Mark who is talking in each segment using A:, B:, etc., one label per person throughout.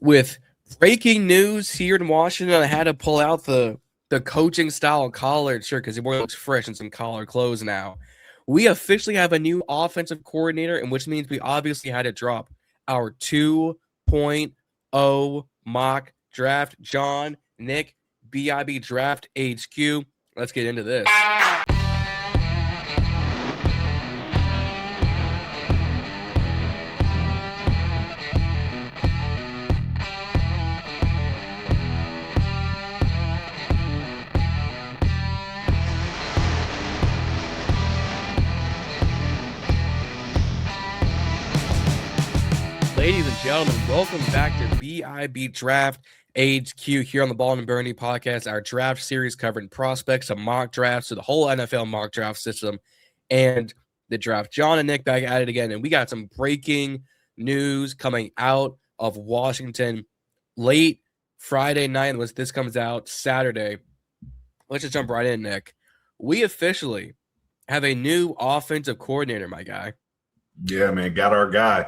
A: with breaking news here in Washington. I had to pull out the coaching style collared shirt because it looks fresh in some collar clothes now. We officially have a new offensive coordinator, and which means we obviously had to drop our 2.0 mock draft. Jon, Nick, BIB Draft HQ. Let's get into this. Ladies and gentlemen, welcome back to BIB Draft HQ here on the Ballin and Burgundy podcast, our draft series covering prospects of mock drafts to the whole NFL mock draft system and the draft. Jon and Nick back at it again, and we got some breaking news coming out of Washington late Friday night. This comes out Saturday. Let's just jump right in, Nick. We officially have a new offensive coordinator, my guy.
B: Yeah, man, got our guy.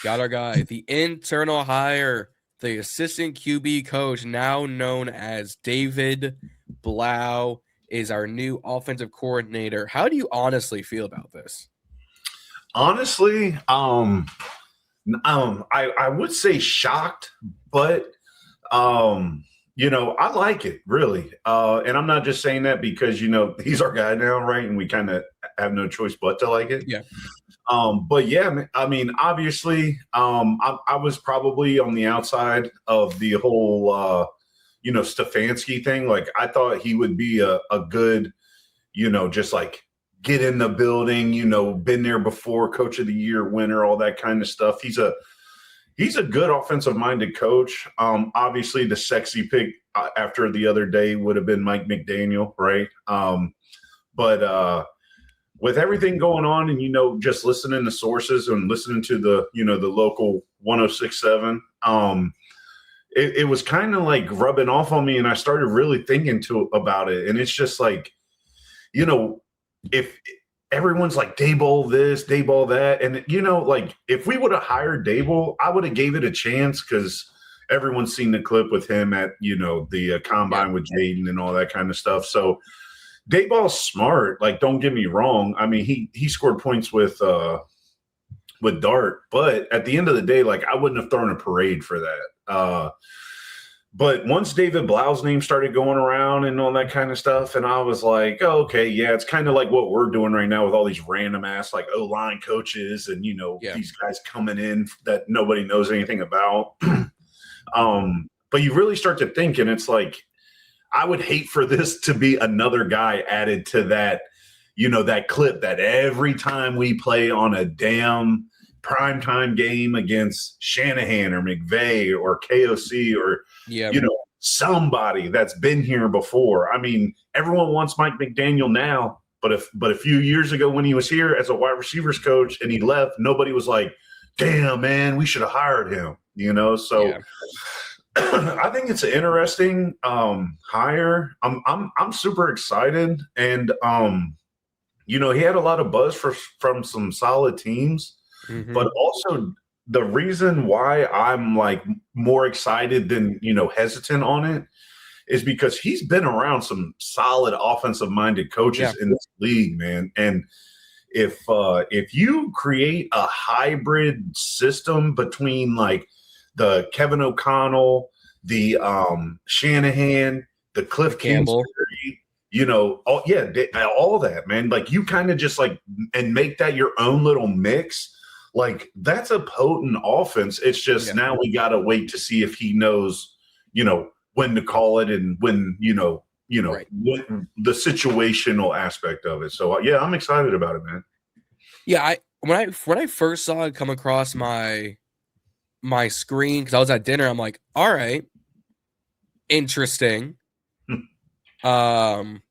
A: The internal hire, the assistant QB coach, now known as David Blough, is our new offensive coordinator. How do you honestly feel about this?
B: Honestly, I would say shocked, but I like it really. And I'm not just saying that because he's our guy now, right? And we kind of have no choice but to like it.
A: Yeah.
B: But yeah, I mean, obviously, I was probably on the outside of the whole, Stefanski thing. Like, I thought he would be a good, just like get in the building, been there before, coach of the year winner, all that kind of stuff. He's a good offensive minded coach. Obviously the sexy pick after the other day would have been Mike McDaniel. Right. But with everything going on and, just listening to sources and listening to the local 106.7, it was kind of like rubbing off on me. And I started really thinking about it. And it's just like, if everyone's like Daboll this, Daboll that. And, like if we would have hired Daboll, I would have gave it a chance because everyone's seen the clip with him at, the combine with Jaden and all that kind of stuff. So Daboll's smart. Like, don't get me wrong. I mean, he scored points with Dart, but at the end of the day, like I wouldn't have thrown a parade for that. But once David Blough's name started going around and all that kind of stuff, and I was like, oh, okay, yeah, it's kind of like what we're doing right now with all these random ass like O-line coaches and these guys coming in that nobody knows anything about. But you really start to think, and it's like, I would hate for this to be another guy added to that, that clip that every time we play on a damn primetime game against Shanahan or McVay or KOC or, somebody that's been here before. I mean, everyone wants Mike McDaniel now, but a few years ago when he was here as a wide receivers coach and he left, nobody was like, damn, man, we should have hired him, So yeah. I think it's an interesting hire. I'm super excited, and he had a lot of buzz from some solid teams, but also the reason why I'm like more excited than hesitant on it is because he's been around some solid offensive minded coaches in this league, man. And if you create a hybrid system between like the Kevin O'Connell, the Shanahan, the Cliff
A: Campbell,
B: all that, man. Like you kind of just like and make that your own little mix. Like that's a potent offense. It's just now we got to wait to see if he knows, when to call it and when, what the situational aspect of it. So yeah, I'm excited about it, man.
A: Yeah, when I first saw it come across my screen because I was at dinner, I'm like, all right, interesting. And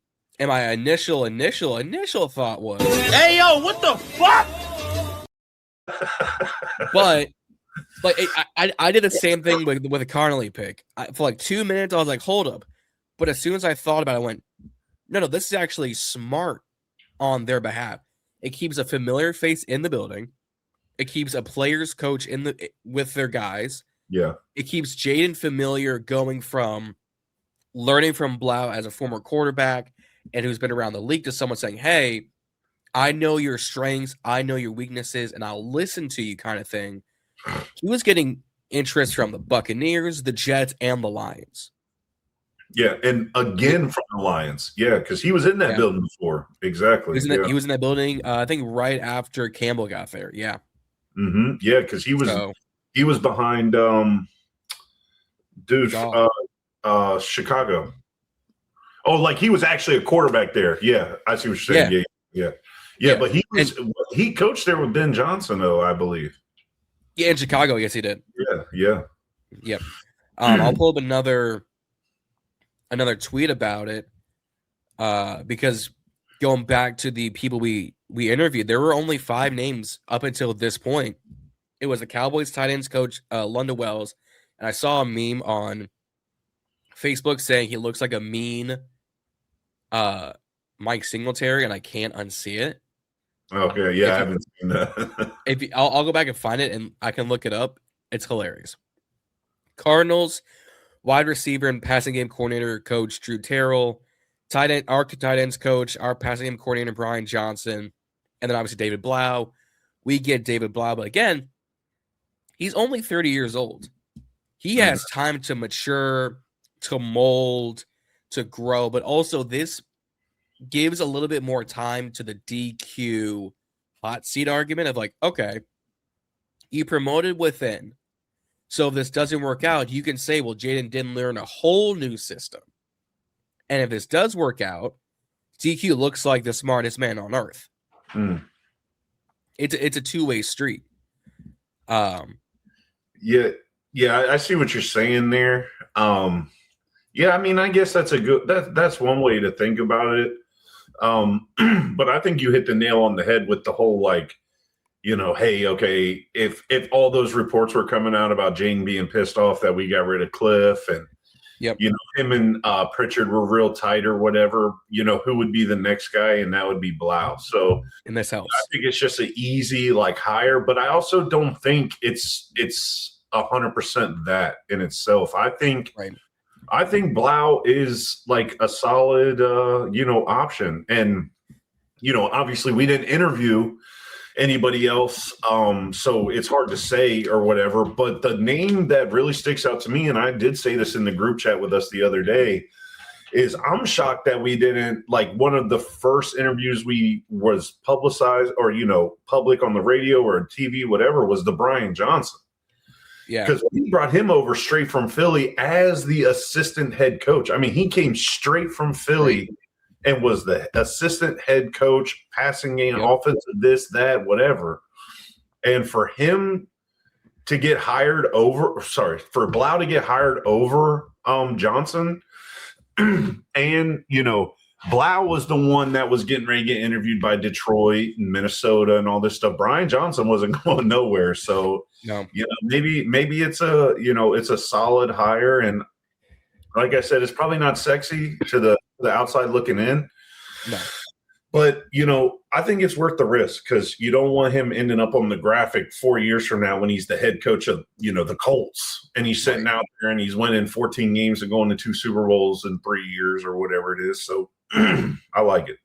A: my initial thought was,
C: hey yo, what the fuck?
A: But like I did the same thing with a Connolly pick. For like 2 minutes, I was like, hold up. But as soon as I thought about it, I went, no, this is actually smart on their behalf. It keeps a familiar face in the building. It keeps a player's coach with their guys.
B: Yeah.
A: It keeps Jaden familiar going from learning from Blough as a former quarterback and who's been around the league to someone saying, hey, I know your strengths, I know your weaknesses, and I'll listen to you kind of thing. He was getting interest from the Buccaneers, the Jets, and the Lions.
B: Yeah, and again from the Lions. Yeah, because he was in that building before. Exactly.
A: He was in that building, I think, right after Campbell got there. Yeah.
B: Mm-hmm. Yeah, because he was behind Chicago. Oh, like he was actually a quarterback there. Yeah, I see what you're saying. Yeah. But he coached there with Ben Johnson, though, I believe.
A: Yeah, in Chicago, yes, he did.
B: Yeah.
A: I'll pull up another tweet about it because going back to the people we interviewed, there were only 5 names up until this point. It was the Cowboys tight ends coach, Lunda Wells, and I saw a meme on Facebook saying he looks like a mean Mike Singletary, and I can't unsee it.
B: Okay, yeah, I haven't seen that.
A: I'll go back and find it, and I can look it up. It's hilarious. Cardinals wide receiver and passing game coordinator coach Drew Terrell, our tight ends coach, our passing game coordinator Brian Johnson, and then obviously David Blough. We get David Blough, but again, he's only 30 years old. He has time to mature, to mold, to grow, but also this gives a little bit more time to the DQ hot seat argument of like, okay, you promoted within. So if this doesn't work out, you can say, well, Jaden didn't learn a whole new system. And if this does work out, DQ looks like the smartest man on earth. It's a two-way street.
B: Yeah, I see what you're saying there. Yeah, I mean, I guess that's that's one way to think about it. But I think you hit the nail on the head with the whole, like, you know, hey, okay, if all those reports were coming out about Jane being pissed off that we got rid of Cliff and, you know, him and Pritchard were real tight or whatever, you know, who would be the next guy? And that would be Blough. So
A: and this helps.
B: I think it's just an easy, like, hire, but I also don't think it's 100% that in itself. I think Blough is like a solid, you know, option. And, you know, obviously we didn't interview anybody else, so it's hard to say or whatever. But the name that really sticks out to me, and I did say this in the group chat with us the other day, is I'm shocked that we didn't, like, one of the first interviews we was publicized or, you know, public on the radio or TV, whatever, was the Brian Johnson.
A: Yeah.
B: Because we brought him over straight from Philly as the assistant head coach. I mean, he came straight from Philly and was the assistant head coach, passing game, offensive, this, that, whatever. And for him to get hired over, for Blough to get hired over Johnson, and, you know, Blough was the one that was getting ready to get interviewed by Detroit and Minnesota and all this stuff. Brian Johnson wasn't going nowhere. So, you know, maybe it's a solid hire. And like I said, it's probably not sexy to the outside looking in.
A: No.
B: But, you know, I think it's worth the risk because you don't want him ending up on the graphic 4 years from now when he's the head coach of, you know, the Colts and he's sitting out there and he's winning 14 games and going to 2 Super Bowls in 3 years or whatever it is. So I like it.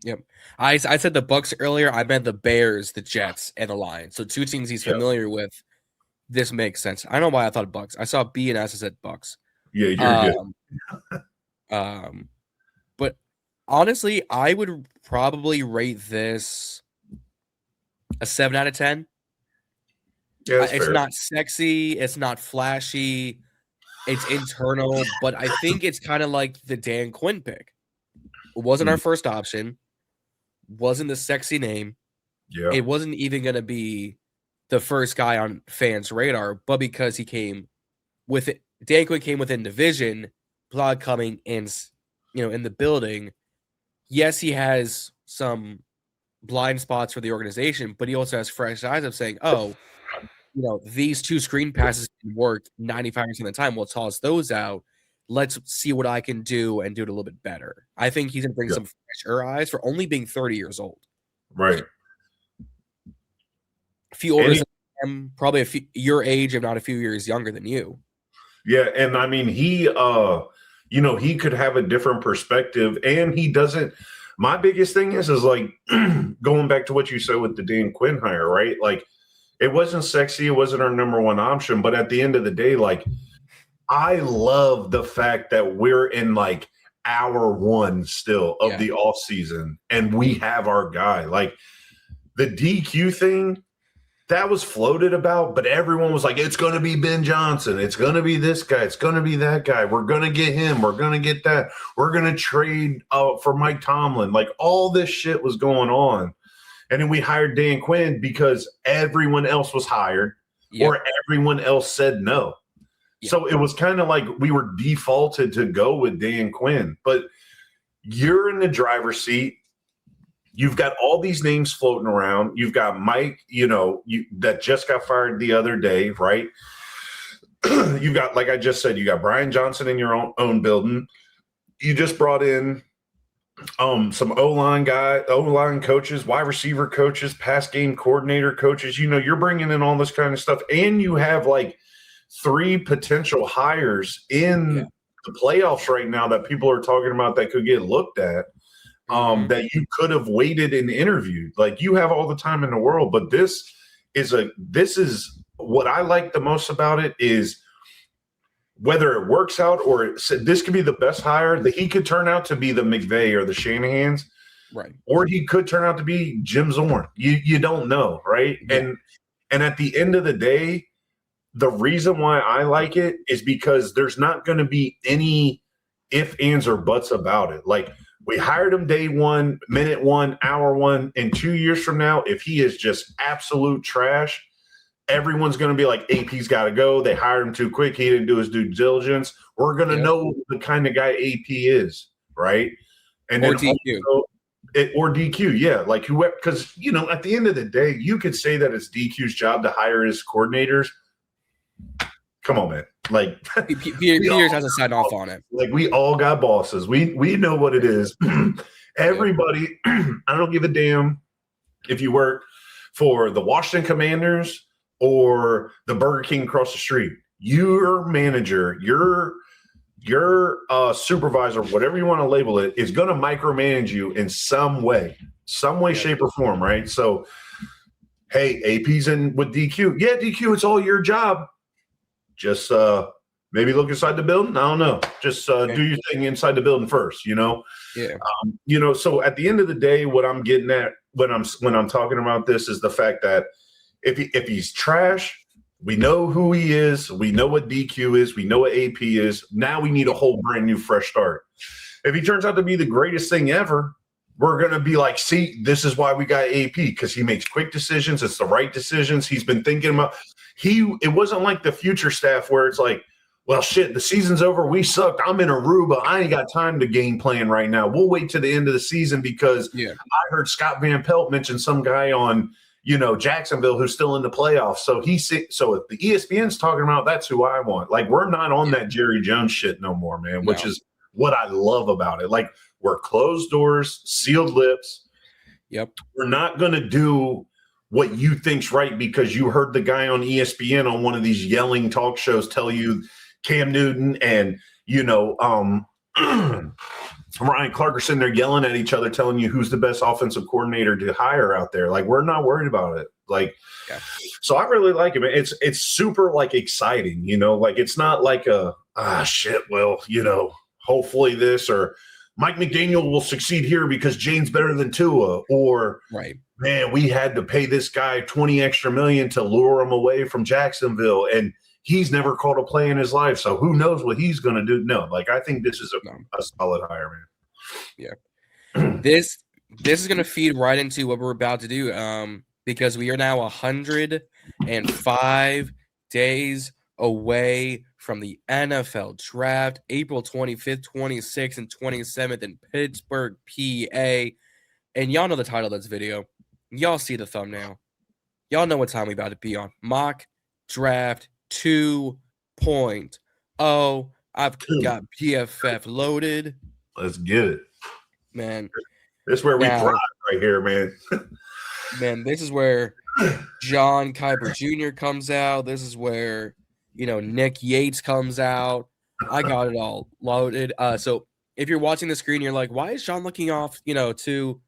A: Yep. I said the Bucs earlier. I meant the Bears, the Jets, and the Lions. So 2 teams he's familiar with. This makes sense. I don't know why I thought Bucs. I saw B and S. I said Bucs.
B: Yeah, you're
A: good. But honestly, I would probably rate this a 7 out of 10.
B: Yeah,
A: it's not sexy. It's not flashy. It's internal. But I think it's kind of like the Dan Quinn pick. It wasn't our first option. Wasn't the sexy name.
B: Yeah.
A: It wasn't even going to be the first guy on fans' radar. But because he came with it, Dan Quinn came within division. Blough coming in, you know, in the building. Yes, he has some blind spots for the organization, but he also has fresh eyes of saying, oh, you know, these 2 screen passes can work 95% of the time. We'll toss those out. Let's see what I can do and do it a little bit better. I think he's going to bring some fresher eyes for only being 30 years old.
B: Right.
A: Few him probably your age, if not a few years younger than you.
B: Yeah, and I mean he he could have a different perspective, and he doesn't. My biggest thing is like going back to what you said with the Dan Quinn hire, right? Like it wasn't sexy, it wasn't our number one option, but at the end of the day, like I love the fact that we're in like hour one still of the off season, and we have our guy. Like the DQ thing that was floated about, but everyone was like, it's going to be Ben Johnson. It's going to be this guy. It's going to be that guy. We're going to get him. We're going to get that. We're going to trade for Mike Tomlin. Like all this shit was going on. And then we hired Dan Quinn because everyone else was hired or everyone else said no. Yep. So it was kind of like we were defaulted to go with Dan Quinn. But you're in the driver's seat. You've got all these names floating around. You've got Mike, that just got fired the other day, right? You've got, like I just said, you got Brian Johnson in your own building. You just brought in some O-line coaches, wide receiver coaches, pass game coordinator coaches. You're bringing in all this kind of stuff. And you have like 3 potential hires in the playoffs right now that people are talking about that could get looked at. That you could have waited and interviewed. Like you have all the time in the world, but this is what I like the most about it is whether it works out or this could be the best hire that he could turn out to be the McVay or the Shanahans,
A: right?
B: Or he could turn out to be Jim Zorn. You don't know, right? Yeah. And at the end of the day, the reason why I like it is because there's not going to be any ifs, ands, or buts about it. Like we hired him day 1, minute 1, hour 1, and 2 years from now, if he is just absolute trash, everyone's going to be like, AP's got to go. They hired him too quick. He didn't do his due diligence. We're going to know the kind of guy AP is, right? And
A: or
B: then
A: DQ.
B: Or DQ, yeah. Like whoever, because, at the end of the day, you could say that it's DQ's job to hire his coordinators. Come on, man. Like
A: Peters has to sign off on it.
B: Like we all got bosses. We know what it is. Everybody, I don't give a damn if you work for the Washington Commanders or the Burger King across the street. Your manager, your supervisor, whatever you want to label it, is going to micromanage you in some way, shape, or form, right? So, hey, AP's in with DQ. Yeah, DQ, it's all your job. Just maybe look inside the building. I don't know. Just do your thing inside the building first. Yeah. So at the end of the day, what I'm getting at when I'm talking about this is the fact that if he's trash, we know who he is. We know what DQ is. We know what AP is. Now we need a whole brand new fresh start. If he turns out to be the greatest thing ever, we're going to be like, see, this is why we got AP, because he makes quick decisions. It's the right decisions. He's been thinking about it wasn't like the future staff where it's like, well, shit, the season's over. We sucked. I'm in Aruba. I ain't got time to game plan right now. We'll wait to the end of the season because I heard Scott Van Pelt mention some guy on, Jacksonville who's still in the playoffs. So if the ESPN's talking about, that's who I want. Like, we're not on that Jerry Jones shit no more, man, which is what I love about it. Like, we're closed doors, sealed lips.
A: Yep.
B: We're not going to do what you think's right because you heard the guy on ESPN on one of these yelling talk shows tell you Cam Newton and, Ryan Clark are sitting there yelling at each other, telling you who's the best offensive coordinator to hire out there. Like, we're not worried about it. Like, so I really like it, man. It's super like exciting, like it's not like hopefully this or Mike McDaniel will succeed here because Jane's better than Tua, or man, we had to pay this guy $20 extra million to lure him away from Jacksonville, and he's never called a play in his life, so who knows what he's going to do? No, like I think this is a solid hire, man.
A: Yeah, this is going to feed right into what we're about to do, because we are now 105 days away from the NFL draft, April 25th, 26th, and 27th in Pittsburgh, PA. And y'all know the title of this video. Y'all see the thumbnail. Y'all know what time we about to be on. Mock Draft 2.0. I've got PFF loaded.
B: Let's get it.
A: Man.
B: This is where we thrive right here, man.
A: Man, this is where John Kuiper Jr. comes out. This is where, Nick Yates comes out. I got it all loaded. So if you're watching the screen, you're like, why is John looking off, to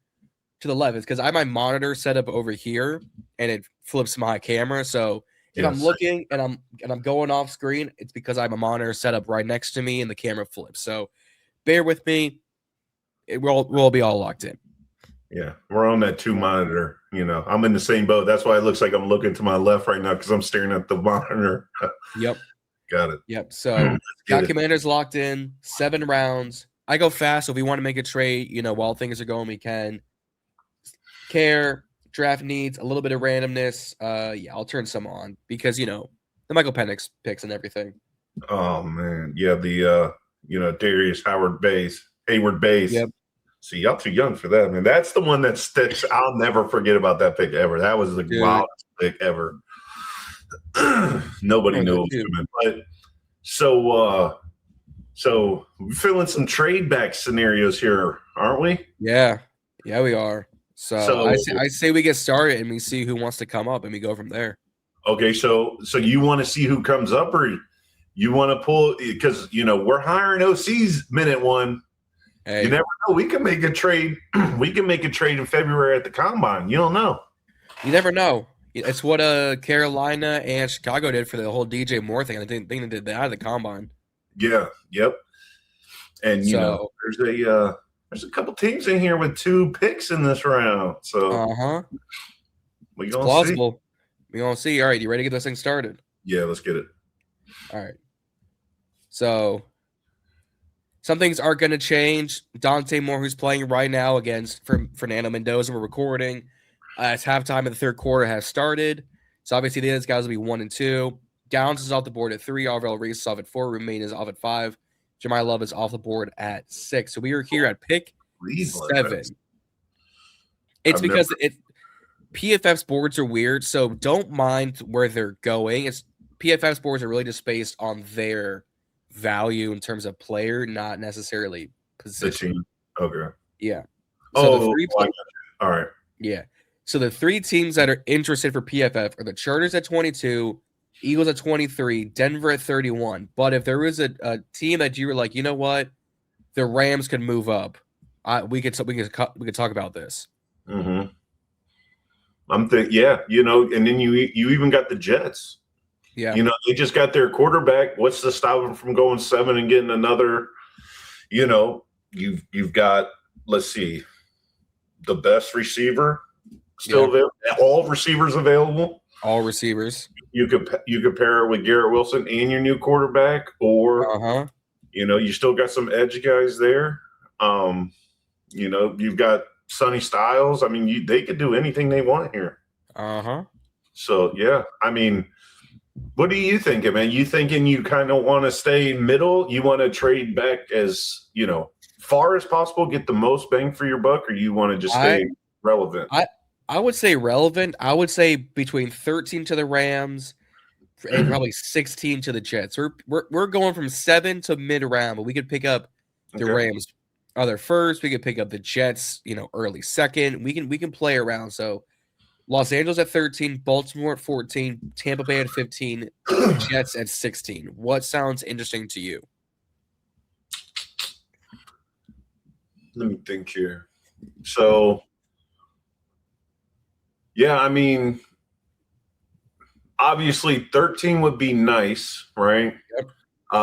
A: the left? It's because I have my monitor set up over here and it flips my camera. So if I'm looking and I'm going off screen, it's because I have a monitor set up right next to me and the camera flips. So bear with me. We'll be all locked in.
B: Yeah, we're on that 2 monitor. I'm in the same boat. That's why it looks like I'm looking to my left right now because I'm staring at the monitor.
A: Yep.
B: Got it.
A: Yep. So got Commanders locked in, 7 rounds. I go fast. So if we want to make a trade, while things are going, we can. Care, draft needs, a little bit of randomness. I'll turn some on because, the Michael Penix picks and everything.
B: Oh, man. Yeah, the, Darius Hayward Bays.
A: Yep.
B: See, y'all too young for that, man. That's the one that sticks. I'll never forget about that pick ever. That was the wildest pick ever. Nobody knew it was coming. But so we're feeling some trade back scenarios here, aren't we?
A: Yeah, we are. So I say we get started and we see who wants to come up and we go from there.
B: Okay, so you want to see who comes up, or you want to pull because we're hiring OCs minute 1. Hey. You never know. We can make a trade. We can make a trade in February at the Combine. You don't know.
A: You never know. It's what Carolina and Chicago did for the whole DJ Moore thing. I think they did that at the Combine.
B: Yeah. Yep. And there's a couple teams in here with 2 picks in this round. So
A: it's plausible. We're gonna see. All right, you ready to get this thing started?
B: Yeah, let's get it.
A: All right. So some things aren't going to change. Dante Moore, who's playing right now against Fernando Mendoza, we're recording. It's halftime of the 3rd quarter has started. So obviously these guys will be 1 and 2. Downs is off the board at 3. Arvell Reese is off at 4. Remain is off at 5. Jemai Love is off the board at 6. So we are here at pick 7. It's because PFF's boards are weird, so don't mind where they're going. PFF's boards are really just based on their value in terms of player, not necessarily position.
B: Okay.
A: Yeah. So
B: all right.
A: Yeah. So the 3 teams that are interested for PFF are the Chargers at 22, Eagles at 23, Denver at 31. But if there was a team that you were like, you know what, the Rams could move up, we could talk about this.
B: Mm-hmm. I'm thinking, and then you even got the Jets.
A: Yeah.
B: They just got their quarterback. What's to stop them from going 7 and getting another? You've got, let's see, the best receiver still available. All receivers available.
A: All receivers.
B: You could pair it with Garrett Wilson and your new quarterback, or you still got some edge guys there. You've got Sonny Styles. I mean, they could do anything they want here. So yeah, I mean. What are you thinking, man? You thinking you kind of want to stay middle? You want to trade back as, far as possible, get the most bang for your buck, or you want to just stay relevant?
A: I would say relevant. I would say between 13 to the Rams and probably 16 to the Jets. We're going from 7 to mid-round, but we could pick up the Rams other first. We could pick up the Jets, early second. We can play around. So Los Angeles at 13, Baltimore at 14, Tampa Bay at 15, Jets at 16. What sounds interesting to you?
B: Let me think here. So, yeah, I mean, obviously 13 would be nice, right?
A: Yep.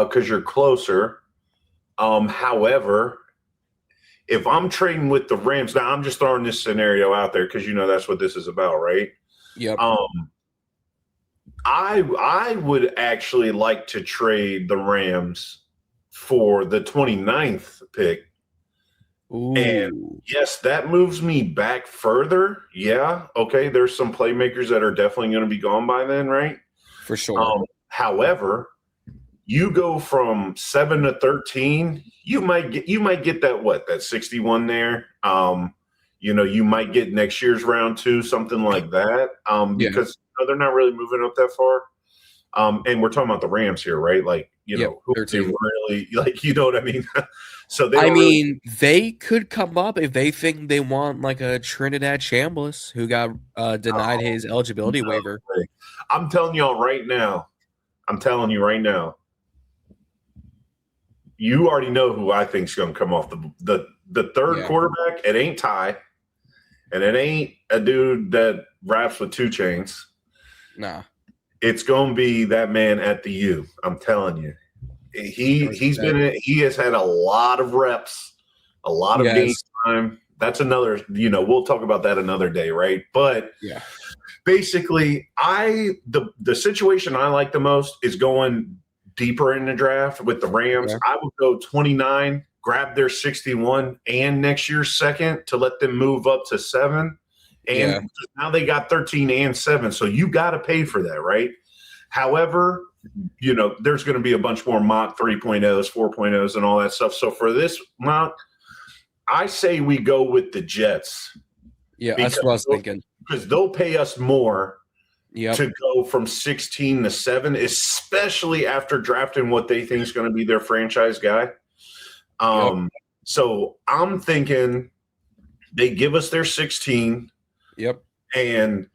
B: Because you're closer. However, if I'm trading with the Rams, now I'm just throwing this scenario out there because that's what this is about, right?
A: Yep.
B: I would actually like to trade the Rams for the 29th pick.
A: Ooh.
B: And yes, that moves me back further. Yeah. Okay. There's some playmakers that are definitely going to be gone by then, right?
A: For sure.
B: However, you go from 7 to 13, you might get that 61 there. You might get next year's round 2, something like that. Because they're not really moving up that far. And we're talking about the Rams here, right? Like who they
A: 13.
B: really like. You know what I mean? So
A: they could come up if they think they want like a Trinidad Chambliss who got denied his eligibility waiver.
B: I'm telling y'all right now. I'm telling you right now. You already know who I think is going to come off the third quarterback. It ain't Ty, and it ain't a dude that raps with 2 chains.
A: Nah,
B: it's going to be that man at the U. I'm telling you, he has had a lot of reps, a lot of game time. That's another. We'll talk about that another day, right? But basically, the situation I like the most is going deeper in the draft with the Rams. I would go 29, grab their 61 and next year's second to let them move up to 7. And now they got 13 and 7. So you got to pay for that, right? However, there's going to be a bunch more mock 3.0s, 4.0s, and all that stuff. So for this mock, I say we go with the Jets.
A: Yeah, that's what I was thinking.
B: Because they'll pay us more to go from 16 to 7, especially after drafting what they think is going to be their franchise guy. So I'm thinking they give us their 16.
A: Yep.
B: And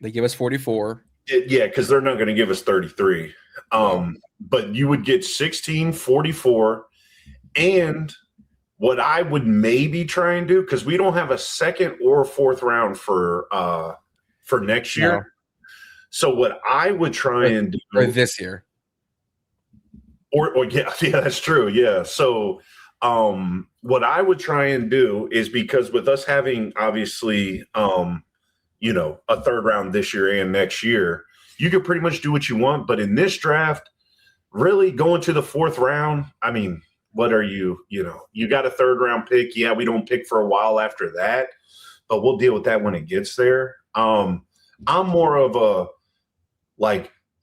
A: they give us 44.
B: Because they're not going to give us 33. But you would get 16, 44. And what I would maybe try and do, because we don't have a second or fourth round for next year. No. So what I would try and do
A: or this year.
B: Or that's true. Yeah. So what I would try and do is, because with us having obviously a third round this year and next year, you can pretty much do what you want. But in this draft, really going to the fourth round, I mean, what are you got a third round pick. Yeah, we don't pick for a while after that, but we'll deal with that when it gets there. I'm more of a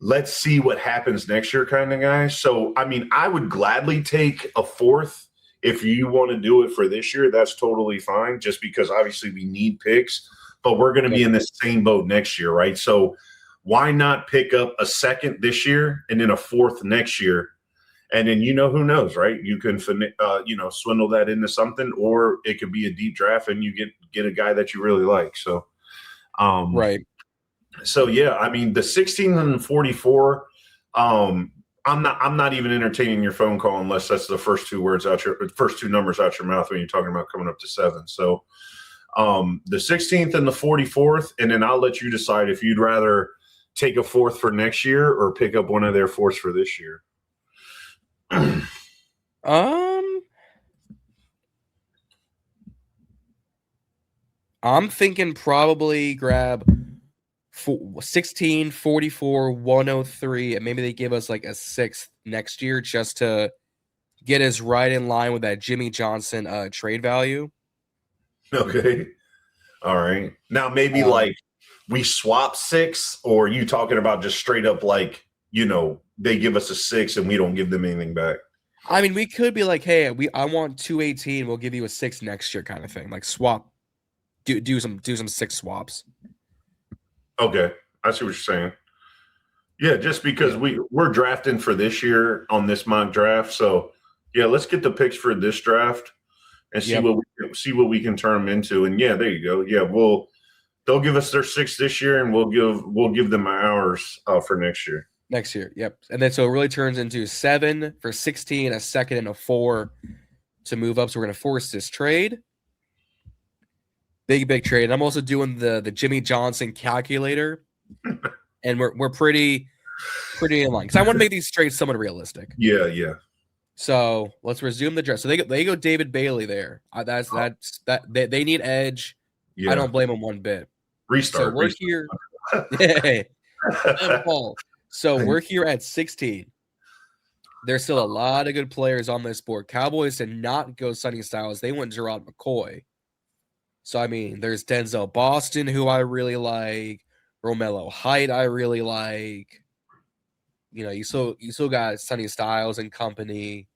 B: let's see what happens next year kind of guy. So, I mean, I would gladly take a fourth if you want to do it for this year. That's totally fine, just because obviously we need picks, but we're going to be in the same boat next year, right? So why not pick up a second this year and then a fourth next year? And then, who knows, right? You can, swindle that into something, or it could be a deep draft and you get a guy that you really like. So,
A: right.
B: So yeah, I mean the 16 and 44. I'm not even entertaining your phone call unless that's the first two numbers out your mouth when you're talking about coming up to 7. So the 16th and the 44th, and then I'll let you decide if you'd rather take a fourth for next year or pick up one of their fourths for this year.
A: I'm thinking probably grab 16, 44, 103, and maybe they give us like a 6th next year just to get us right in line with that Jimmy Johnson trade value.
B: Okay. All right. Now maybe we swap 6, or you talking about just straight up they give us a 6 and we don't give them anything back?
A: I mean, we could be like, hey, I want 218, we'll give you a 6 next year kind of thing. Like swap, do some 6 swaps.
B: Okay, I see what you're saying. Yeah, just because we're drafting for this year on this mock draft, so yeah, let's get the picks for this draft and see what we can turn them into. And yeah, there you go. Yeah, they'll give us their 6 this year, and we'll give them ours for next year.
A: Next year, yep. And then so it really turns into 7 for 16, a second, and a 4 to move up. So we're gonna force this trade. Big trade. And I'm also doing the Jimmy Johnson calculator, and we're pretty in line because I want to make these trades somewhat realistic.
B: Yeah.
A: So let's resume the draft. So they go David Bailey there. They need edge. Yeah. I don't blame them one bit.
B: Restart.
A: So we're here. Hey, Paul. So we're here at 16. There's still a lot of good players on this board. Cowboys did not go Sonny Styles. They went Gerard McCoy. So, I mean, there's Denzel Boston, who I really like. Romello Height, I really like. You still got Sonny Styles and company.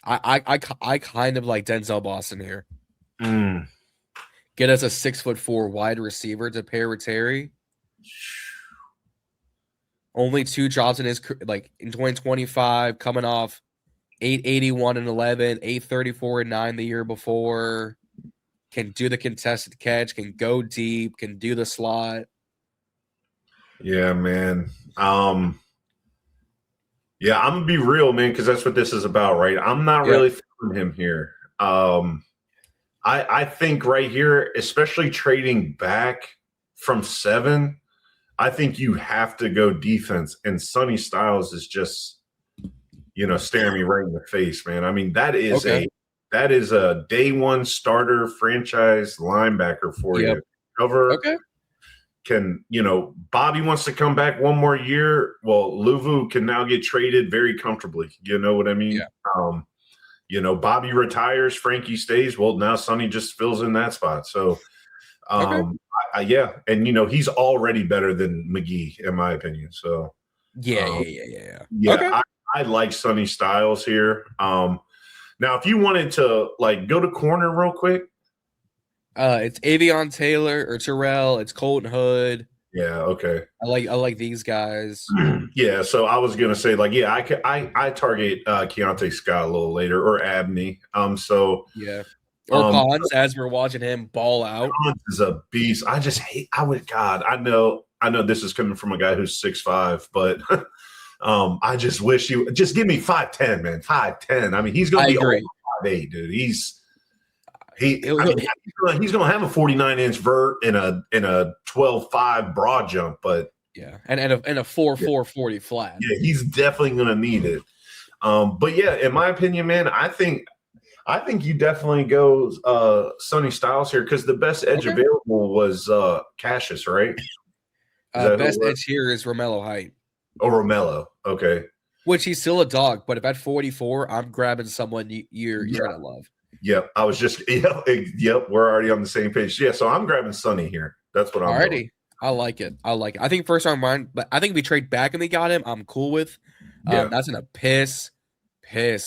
A: I kind of like Denzel Boston here. Get us a 6'4" wide receiver to pair with Terry. Only two jobs in his like in 2025, coming off 881 and 11, 834 and 9 the year before. Can do the contested catch, can go deep, can do the slot.
B: Yeah, man. Yeah, I'm gonna be real, man, because that's what this is about, right? I'm not really feeling him here. I think right here, especially trading back from 7, I think you have to go defense. And Sonny Styles is just, staring me right in the face, man. I mean, that is a day one starter franchise linebacker for you. Cover.
A: Okay.
B: Can, Bobby wants to come back one more year. Well, Luvu can now get traded very comfortably. You know what I mean?
A: Yeah.
B: Bobby retires, Frankie stays. Well, now Sonny just fills in that spot. So, yeah. And, he's already better than McGee, in my opinion. So,
A: Yeah.
B: Okay. I like Sonny Styles here. Now, if you wanted to, go to corner real quick.
A: It's Avion Taylor or Terrell. It's Colton Hood.
B: Yeah, okay.
A: I like these guys.
B: Yeah, so I was gonna say, I target Keontae Scott a little later, or Abney. Or
A: Pons, as we're watching him ball out.
B: Pons is a beast. I just hate. I know this is coming from a guy who's 6'5", but I just wish you just give me 5'10", man. 5'10". I mean, he's gonna be over 5'8", dude. He's gonna have a 49-inch vert and a 12.5 broad jump, but
A: and a 4.4 40 flat.
B: Yeah, he's definitely gonna need it. But yeah, in my opinion, man, I think you definitely go Sonny Styles here because the best edge available was Cassius, right?
A: Best edge here is Romello Height.
B: Oh, Romello, okay.
A: Which he's still a dog, but if at 44, I'm grabbing someone you're gonna love.
B: Yep, I was just yep. We're already on the same page. Yeah, so I'm grabbing Sonny here. That's what I'm
A: already. I like it. I think first round mine, but I think if we trade back and we got him, I'm cool with. That's gonna piss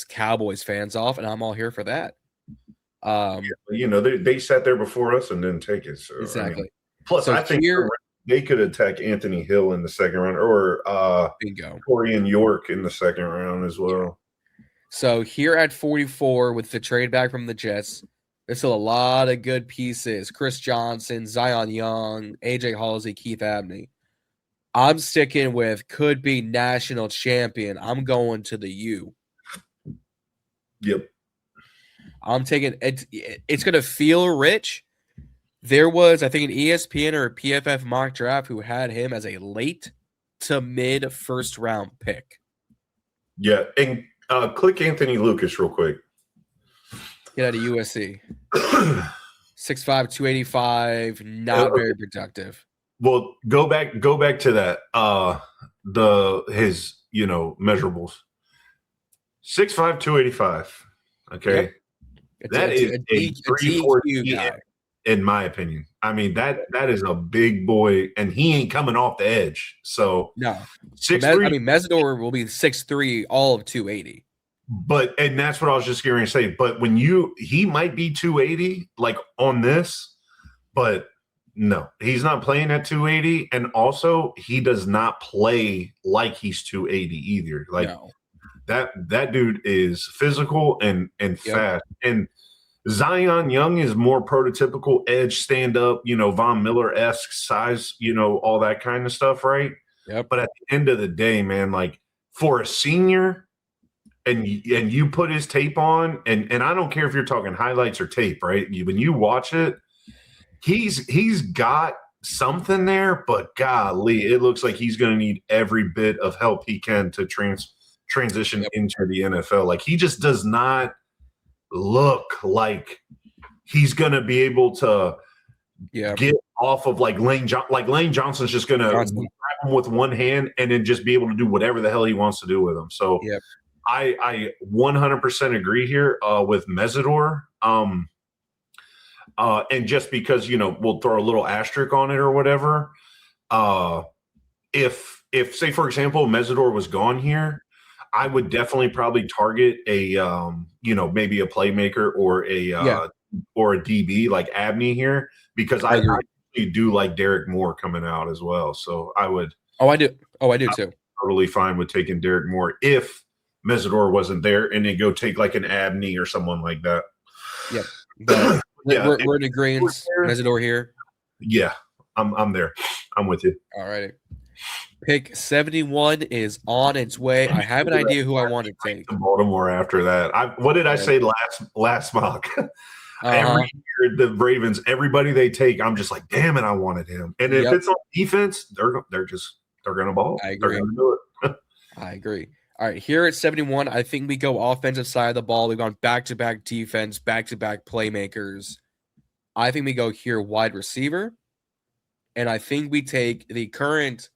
A: Cowboys fans off, and I'm all here for that.
B: They sat there before us and didn't take it. So
A: exactly.
B: I mean, plus, I think they could attack Anthony Hill in the second round, or Corian York in the second round as well.
A: So here at 44 with the trade back from the Jets, there's still a lot of good pieces. Chris Johnson, Zion Young, AJ Halsey, Keith Abney. I'm sticking with could be national champion. I'm going to the U.
B: Yep.
A: I'm taking it. It's going to feel rich. There was, I think, an ESPN or a PFF mock draft who had him as a late to mid first round pick.
B: Yeah, and click Anthony Lucas real quick.
A: Get out of USC. 6'5", 285, not very productive.
B: Well, go back to that. His measurables. 6'5", 285. Okay.
A: Yep.
B: That is a 3-4 guy, in my opinion. I mean, that is a big boy, and he ain't coming off the edge. So
A: no.
B: 6'3".
A: I mean, Mesidor will be 6'3", all of 280.
B: And that's what I was just going to say. But he might be 280 on this, but no, he's not playing at 280. And also he does not play like he's 280 either.
A: No.
B: That dude is physical and fast. And Zion Young is more prototypical edge, stand up, Von Miller-esque size, all that kind of stuff. Right.
A: Yep.
B: But at the end of the day, man, for a senior, and you put his tape on, and I don't care if you're talking highlights or tape, right? When you watch it, he's got something there, but golly, it looks like he's going to need every bit of help he can to transition into the NFL. He just does not look like he's going to be able to get off of Lane Johnson. Lane Johnson's just going to grab him with one hand and then just be able to do whatever the hell he wants to do with him. So I 100% agree here with Mesidor. And just because, we'll throw a little asterisk on it or whatever. If say, for example, Mesidor was gone here, I would definitely probably target a, maybe a playmaker or a DB like Abney here, because I really do like Derek Moore coming out as well. So I would.
A: Oh, I do. Oh, I do too.
B: Totally fine with taking Derek Moore if Mesidor wasn't there, and then go take like an Abney or someone like that.
A: Yep. But
B: Yeah,
A: we're in agreement. Mesidor here.
B: Yeah, I'm there. I'm with you.
A: All right. Pick 71 is on its way. I have an idea who I want to take.
B: Baltimore after that. What did I say last mock? Every year, the Ravens, everybody they take, I'm just like, damn it, I wanted him. And if it's on defense, they're gonna ball.
A: I agree.
B: They're gonna do it.
A: I agree. All right, here at 71, I think we go offensive side of the ball. We've gone back-to-back defense, back-to-back playmakers. I think we go here wide receiver, and I think we take the current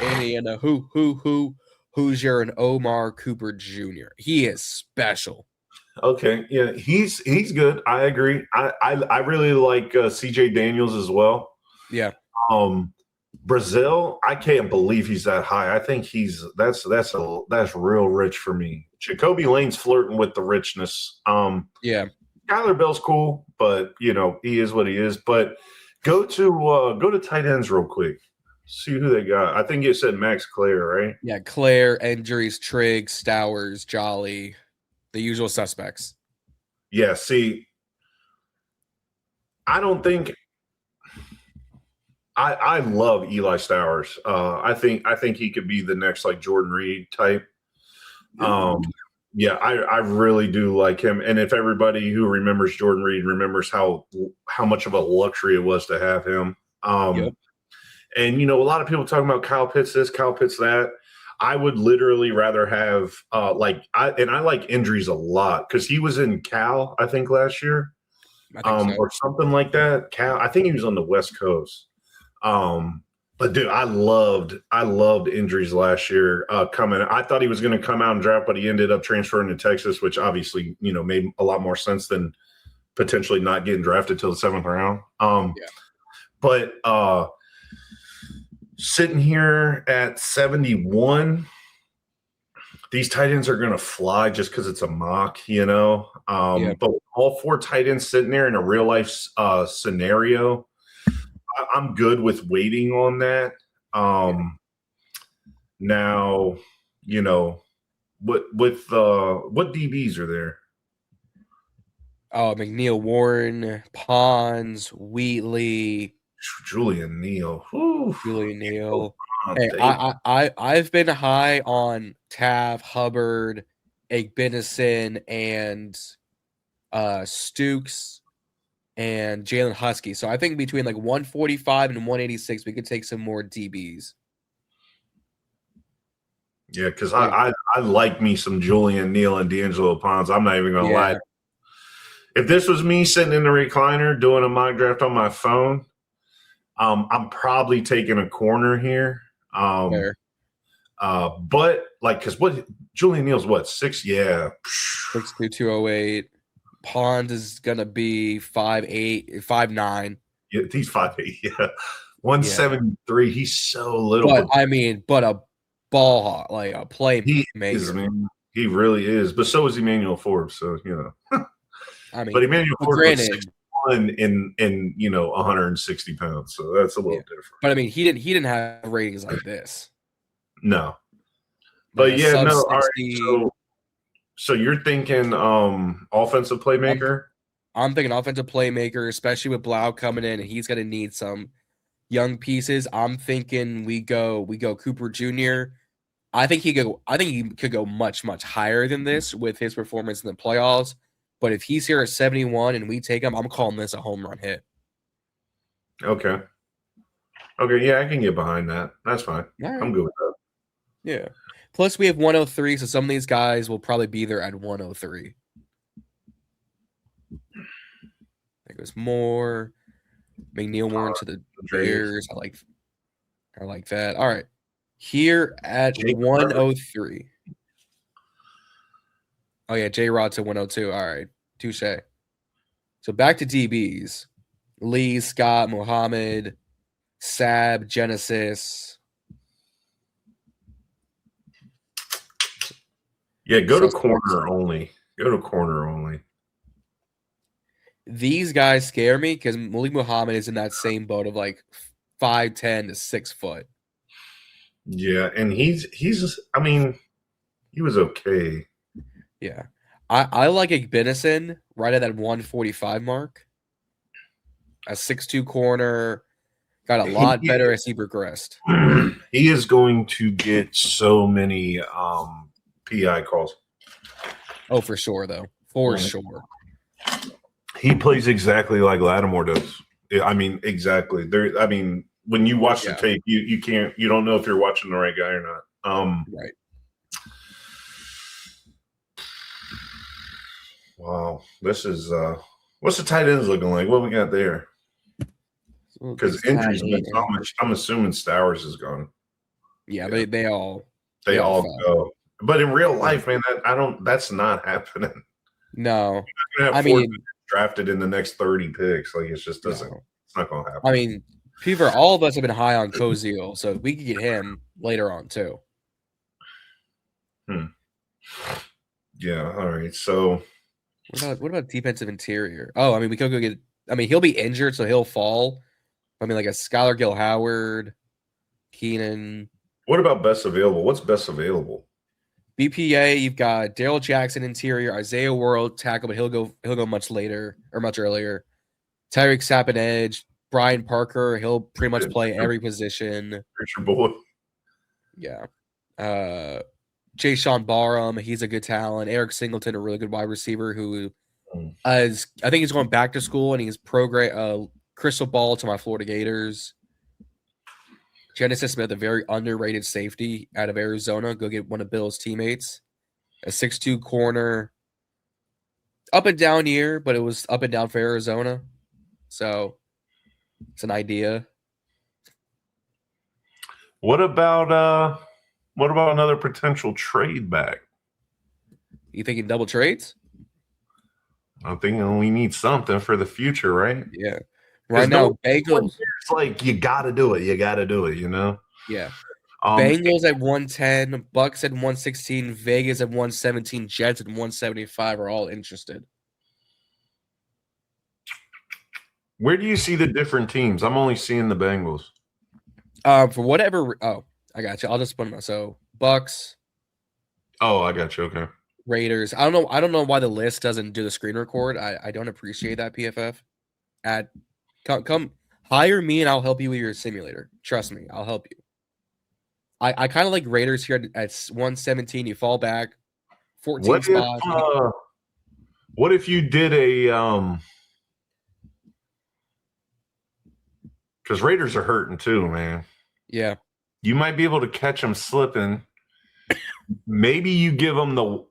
A: Indiana Hoosier and Omar Cooper Jr. He is special.
B: Okay, yeah, he's good. I agree. I really like CJ Daniels as well.
A: Yeah.
B: Brazil, I can't believe he's that high. I think that's real rich for me. Jacoby Lane's flirting with the richness.
A: Yeah.
B: Kyler Bell's cool, but he is what he is. But go to tight ends real quick. See who they got. I think you said Max Clare, right?
A: Yeah, Clare, Injuries, Trigg, Stowers, Jolly, the usual suspects.
B: Yeah, see, I don't think I love Eli Stowers. I think he could be the next like Jordan Reed type. Yeah, I really do like him. And if everybody who remembers Jordan Reed remembers how much of a luxury it was to have him. And a lot of people talking about Kyle Pitts this, Kyle Pitts that. I would literally rather have I like Injuries a lot because he was in Cal, I think, last year. Or something like that. Cal, I think he was on the West Coast. But dude, I loved Injuries last year coming. I thought he was going to come out and draft, but he ended up transferring to Texas, which obviously, made a lot more sense than potentially not getting drafted till the 7th round. But sitting here at 71, these tight ends are going to fly just because it's a mock, But all 4 tight ends sitting there in a real life scenario, I'm good with waiting on that. Now, what DBs are there?
A: Oh, McNeil, Warren, Pons, Wheatley,
B: Julian Neal.
A: Julian Neal. Hey, I've been high on Tav, Hubbard, Igbenison, and Stukes and Jalen Husky. So I think between like 145 and 186, we could take some more DBs.
B: Yeah, because I like me some Julian Neal and D'Angelo Pons. I'm not even going to lie. If this was me sitting in the recliner doing a mock draft on my phone, I'm probably taking a corner here. But like, because what Julian Neal's what 6? Yeah,
A: 6'2", 208. Pons is gonna be 5'8", 5'9".
B: Yeah, he's 5'8". Yeah, 173. He's so little.
A: But a ball hawk, like a playmaker.
B: He is, man. He really is. But so is Emmanuel Forbes. So but Emmanuel Forbes was 6'1" in 160 pounds. So that's a little different.
A: But he didn't have ratings like this.
B: No. But no. All right. So you're thinking offensive playmaker?
A: I'm thinking offensive playmaker, especially with Blough coming in, and he's going to need some young pieces. I'm thinking we go Cooper Jr. I think he could go much, much higher than this with his performance in the playoffs. But if he's here at 71 and we take him, I'm calling this a home run hit.
B: Okay. Yeah, I can get behind that. That's fine. Right. I'm good with that.
A: Yeah. Plus, we have 103, so some of these guys will probably be there at 103. There goes Moore. McNeil Moore into the Bears. I like that. All right. Here at 103. Oh, yeah, J-Rod to 102. All right. Touche. So back to DBs. Lee, Scott, Muhammad, Sab, Genesis.
B: Yeah, go to corner only.
A: These guys scare me because Malik Muhammad is in that same boat of like 5'10" to 6 foot.
B: Yeah, and he's. I mean, he was okay.
A: Yeah. I like Igbinison right at that 145 mark. A 6'2 corner. Got a lot better as he progressed.
B: He is going to get so many PI calls.
A: Oh, for sure, though. For
B: Mhm.
A: sure.
B: He plays exactly like Lattimore does. I mean, exactly. There. I mean, when you watch the tape, you don't know if you're watching the right guy or not.
A: Right.
B: Wow, this is what's the tight ends looking like? What we got there? Because injuries mean so much. I'm assuming Stowers is gone.
A: Yeah, they all
B: go. But in real life, man, that's not happening.
A: No.
B: You're gonna have four drafted in the next 30 picks. Like, it just doesn't. It's not gonna happen.
A: I mean, all of us have been high on Koziel, so we could get him later on too.
B: Yeah. All right. So,
A: what about defensive interior? Oh, I mean, we could go get. I mean, he'll be injured, so he'll fall. I mean, like a Skylar Gill Howard, Keenan.
B: What about best available? What's best available?
A: BPA, you've got Daryl Jackson interior, Isaiah World tackle, but he'll go much later or much earlier. Tyreek Sapp edge, Brian Parker, he'll pretty much play every position.
B: There's your boy.
A: Yeah. Jay Sean Barham, he's a good talent. Eric Singleton, a really good wide receiver who I think he's going back to school and he's crystal ball to my Florida Gators. Genesis Smith, a very underrated safety out of Arizona. Go get one of Bill's teammates. A 6'2 corner. Up and down year, but it was up and down for Arizona. So it's an idea.
B: What about another potential trade back?
A: You thinking double trades?
B: I'm thinking we need something for the future, right?
A: Yeah. Right now, Bengals.
B: It's like you got to do it. You got to do it, you know?
A: Yeah. Bengals at 110, Bucks at 116, Vegas at 117, Jets at 175 are all interested.
B: Where do you see the different teams? I'm only seeing the Bengals.
A: For whatever. Oh, I got you. I'll just put them out. So Bucks.
B: Oh, I got you. Okay.
A: Raiders. I don't know why the list doesn't do the screen record. I don't appreciate that, PFF. Come hire me and I'll help you with your simulator. Trust me, I'll help you. I kind of like Raiders here at 117. You fall back 14 spots.
B: What if you did a because Raiders are hurting too, man.
A: Yeah.
B: You might be able to catch them slipping. Maybe you give them the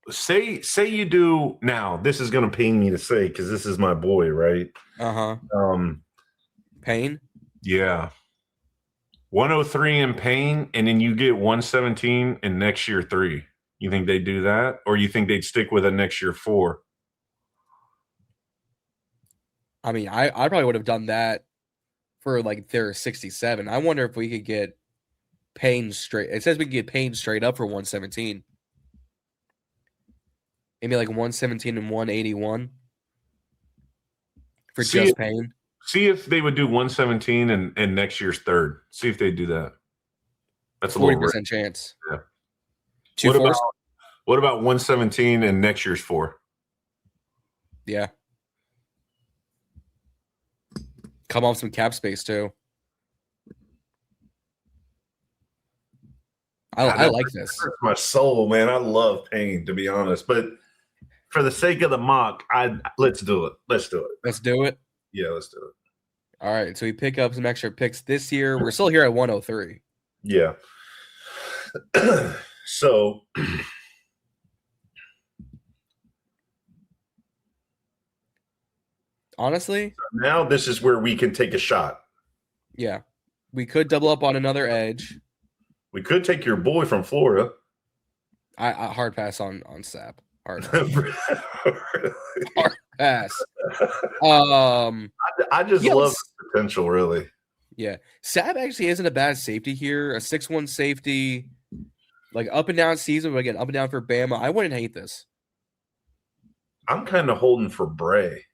B: say you do now. This is going to pain me to say because this is my boy, right?
A: Payne?
B: Yeah. 103 in Payne, and then you get 117 in next year 3. You think they'd do that? Or you think they'd stick with a next year 4?
A: I mean, I probably would have done that for like their 67. I wonder if we could get Payne straight. It says we can get Payne straight up for 117. Maybe like 117 and 181 for just Payne.
B: See if they would do 117 and next year's 3rd. See if they do that. That's a
A: 40% chance.
B: Yeah. What about 117 and next year's 4?
A: Yeah. Come off some cap space too. I like this.
B: Hurts my soul, man. I love Payne, to be honest. But for the sake of the mock, let's do it. Let's do it.
A: Let's do it.
B: Yeah, let's do it.
A: All right. So we pick up some extra picks this year. We're still here at 103.
B: Yeah. So
A: honestly,
B: now this is where we can take a shot.
A: Yeah. We could double up on another edge.
B: We could take your boy from Florida.
A: I hard pass on Sapp. Hard pass.
B: I just love the potential, really.
A: Yeah. Sapp actually isn't a bad safety here. A 6'1 safety, like up and down season, but again, up and down for Bama. I wouldn't hate this.
B: I'm kind of holding for Bray.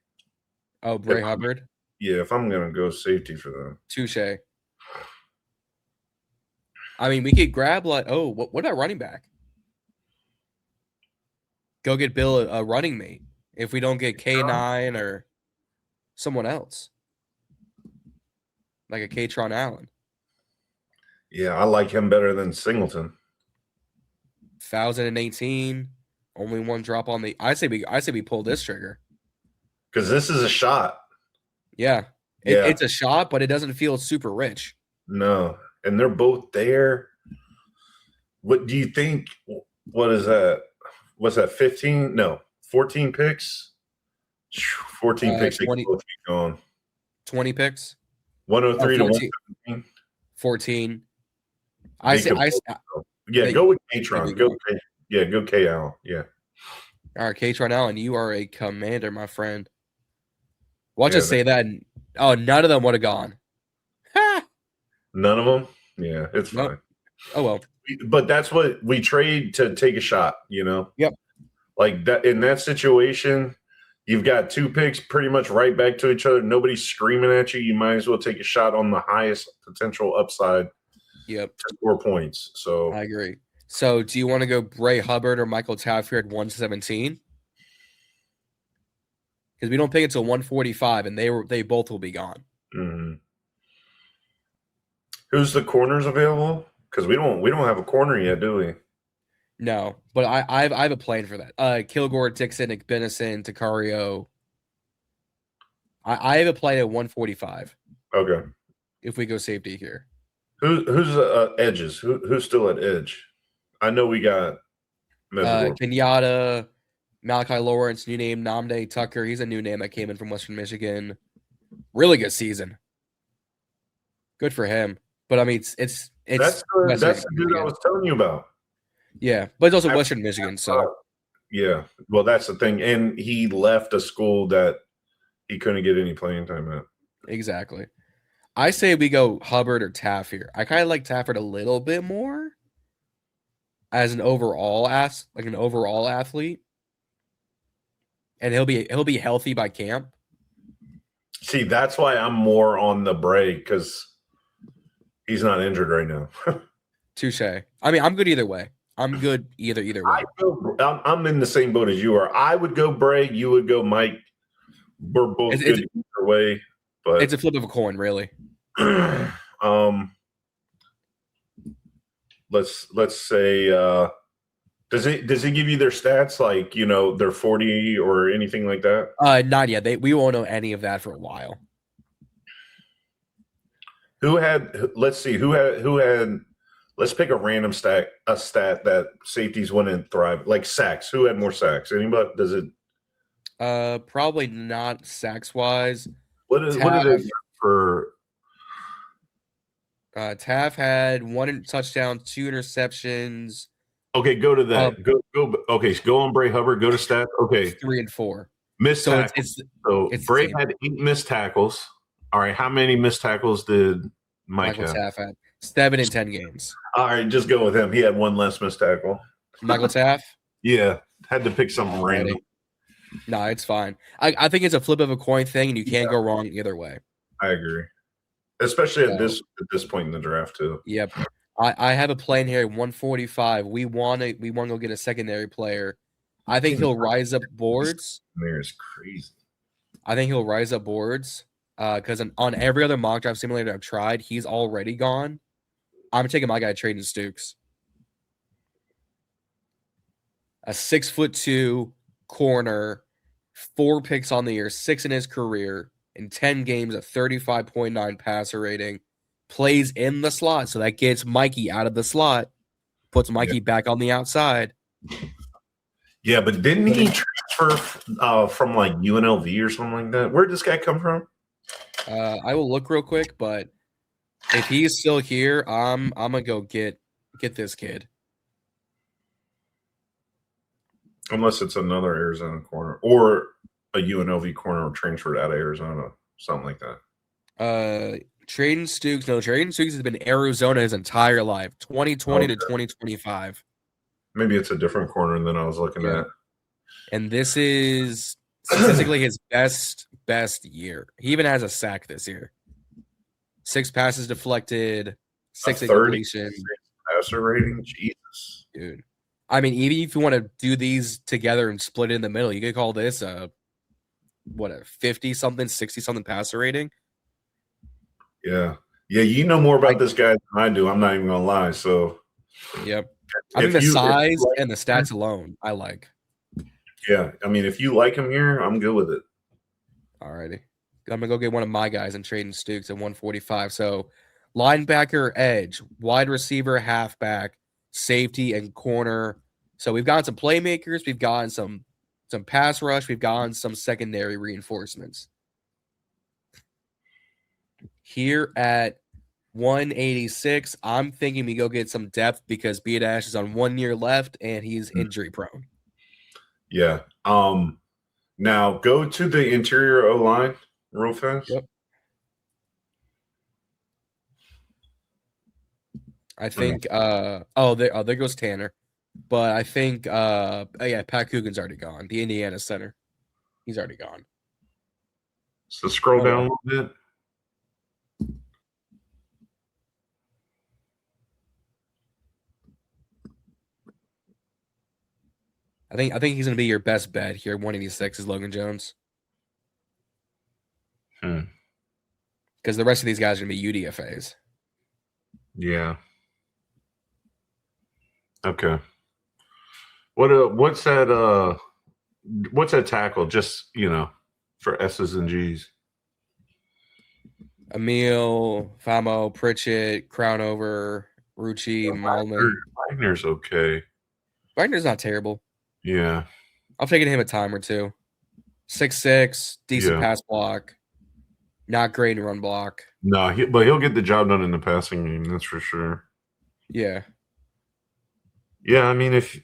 A: Oh, Bray Hubbard?
B: Yeah, if I'm going to go safety for them.
A: Touche. I mean, we could grab what about running back? Go get Bill a running mate if we don't get K9 or someone else. Like a Katron Allen.
B: Yeah, I like him better than Singleton.
A: 1,018. Only one drop on the. I say we pull this trigger.
B: Because this is a shot.
A: Yeah. It's a shot, but it doesn't feel super rich.
B: No. And they're both there. What do you think? What is that? What's that? 15? No, 14 picks? 14 picks.
A: 20,
B: they both be gone.
A: 20 picks?
B: 103 to 117.
A: 14.
B: Go with Katron. Go K Allen. Yeah.
A: All right, Katron Allen, you are a commander, my friend. Watch us say that. None of them would have gone. Ha!
B: None of them? Yeah, it's fine.
A: Nope. Oh, well.
B: But that's what we trade to take a shot,
A: Yep.
B: Like that in that situation, you've got two picks pretty much right back to each other. Nobody's screaming at you. You might as well take a shot on the highest potential upside.
A: Yep.
B: To score points. So
A: I agree. So do you want to go Bray Hubbard or Michael Taft here at 117? Because we don't pick it till 145, and they both will be gone.
B: Mm-hmm. Who's the corners available? Because we don't have a corner yet, do we?
A: No, but I have a plan for that. Kilgore, Dixon, McBennison, Takario. I have a plan at 145.
B: Okay.
A: If we go safety here.
B: Who's edges? Who's still at edge? I know we got
A: Kenyatta, Malachi Lawrence, new name, Namde Tucker. He's a new name that came in from Western Michigan. Really good season. Good for him. But I mean, it's
B: that's the dude I was telling you about.
A: Yeah, but it's also Western Michigan, so
B: yeah. Well, that's the thing, and he left a school that he couldn't get any playing time at.
A: Exactly. I say we go Hubbard or Taft here. I kind of like Tafford a little bit more as an overall athlete, and he'll be healthy by camp.
B: See, that's why I'm more on the break because he's not injured right now.
A: Touche. I mean, I'm good either way. I'm good either way.
B: I'm in the same boat as you are. I would go Bray. You would go Mike. We're both good either way. But
A: it's a flip of a coin, really.
B: Let's say does it give you their stats like they're 40 or anything like that?
A: Not yet. We won't know any of that for a while.
B: Let's pick a random stat that safeties wouldn't thrive, like sacks. Who had more sacks? Anybody? Does it?
A: Probably not sacks wise.
B: What did it for?
A: Taft had 1 touchdown, 2 interceptions.
B: Okay, go to that. Go. Okay, go on Bray Hubbard. Go to stats. Okay,
A: 3 and 4.
B: Missed tackles. It's Bray had 8 missed tackles. All right, how many missed tackles did Michael
A: Taft had? 7 in 10 games.
B: All right, just go with him. He had 1 less missed tackle.
A: Michael Taft?
B: Yeah, had to pick something random.
A: No, it's fine. I think it's a flip of a coin thing, and you can't go wrong either way.
B: I agree, especially at this point in the draft too.
A: Yep, I have a plan here at 145. We want to go get a secondary player. I think he'll rise up boards.
B: There's crazy.
A: I think he'll rise up boards because on every other mock draft simulator I've tried, he's already gone. I'm taking my guy Traden Stukes, a 6'2" corner, 4 picks on the year, 6 in his career, in 10 games, a 35.9 passer rating, plays in the slot, so that gets Mikey out of the slot, puts Mikey back on the outside.
B: Yeah, but didn't he transfer from like UNLV or something like that? Where'd this guy come from?
A: I will look real quick, but if he's still here, I'm gonna go get this kid.
B: Unless it's another Arizona corner or a UNLV corner transferred out of Arizona, something like that.
A: Traden Stukes. No, Traden Stukes has been Arizona his entire life, 2020 to 2025.
B: Maybe it's a different corner than I was looking at.
A: And this is statistically his best year. He even has a sack this year. 6 passes deflected, 6 incompletions.
B: passer rating. Jesus,
A: dude. I mean, even if you want to do these together and split it in the middle, you could call this a 50-something, 60-something passer rating.
B: Yeah. You know more about this guy than I do. I'm not even gonna lie. So,
A: yep. I mean, the size and the stats alone, I like.
B: Yeah, I mean, if you like him here, I'm good with it.
A: Alrighty, I'm gonna go get one of my guys and trading Stukes at 145. So, linebacker, edge, wide receiver, halfback, safety, and corner. So we've gotten some playmakers, we've gotten some pass rush, we've gotten some secondary reinforcements. Here at 186, I'm thinking we go get some depth because B Dash is on 1 year left and he's injury prone.
B: Yeah. Now go to the interior O line real fast.
A: Yep. I think there goes Tanner. But I think Pat Coogan's already gone. The Indiana center. He's already gone.
B: So scroll down a little bit.
A: I think he's gonna be your best bet here. 186 is Logan Jones. Because the rest of these guys are gonna be UDFAs.
B: Yeah. Okay. What's that tackle? Just for S's and G's.
A: Emil, Famo, Pritchett, Crownover, Rucci, Malman.
B: Wagner's okay.
A: Wagner's not terrible.
B: Yeah.
A: I've taken him a time or two. 6'6", decent pass block. Not great in run block.
B: No, but he'll get the job done in the passing game, that's for sure.
A: Yeah.
B: Yeah, I mean, if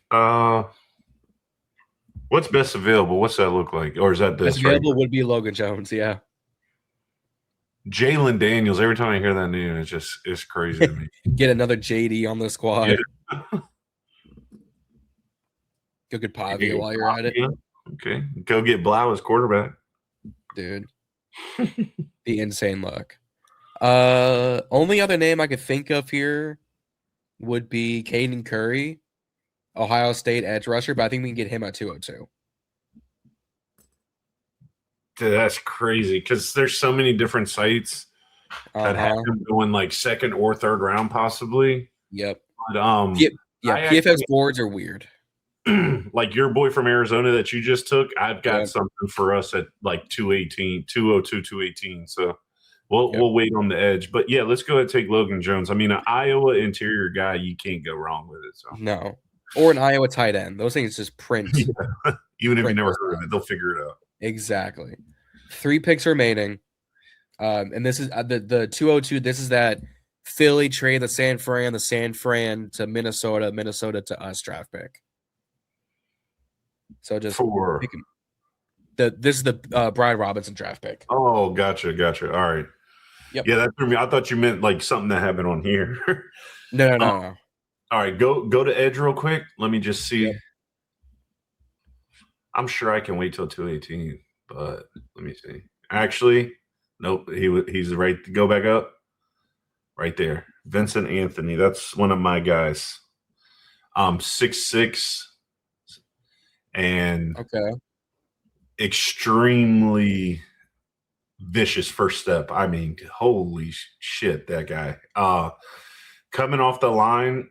B: what's best available? What's that look like? Or is that this?
A: Best available would be Logan Jones, yeah.
B: Jalen Daniels. Every time I hear that name, it's crazy to me.
A: Get another JD on the squad.
B: Yeah.
A: Go get Pavia while you're at it.
B: Okay. Go get Blough as quarterback.
A: Dude. The insane luck. Only other name I could think of here would be Caden Curry, Ohio State edge rusher, but I think we can get him at 202.
B: Dude, that's crazy because there's so many different sites that have him going like second or third round, possibly.
A: Yep.
B: But,
A: PFF's boards are weird.
B: Like your boy from Arizona that you just took, I've got something for us at like 218, 202, 218. So we'll wait on the edge. But yeah, let's go ahead and take Logan Jones. I mean, an Iowa interior guy, you can't go wrong with it. So
A: no. Or an Iowa tight end. Those things just print.
B: Yeah. Even if you never heard of it, they'll figure it out.
A: Exactly. 3 picks remaining. And this is the 202. This is that Philly trade the San Fran to Minnesota to us draft pick. So just this is the Brian Robinson draft pick.
B: Oh, gotcha. All right.
A: Yep.
B: Yeah, that threw me. I thought you meant like something that happened on here.
A: No.
B: All right, go to edge real quick. Let me just see. Yep. I'm sure I can wait till 218, but let me see. Actually, nope. He's right. Go back up. Right there. Vincent Anthony. That's one of my guys. 6'6". And extremely vicious first step. I mean, holy shit, that guy. Coming off the line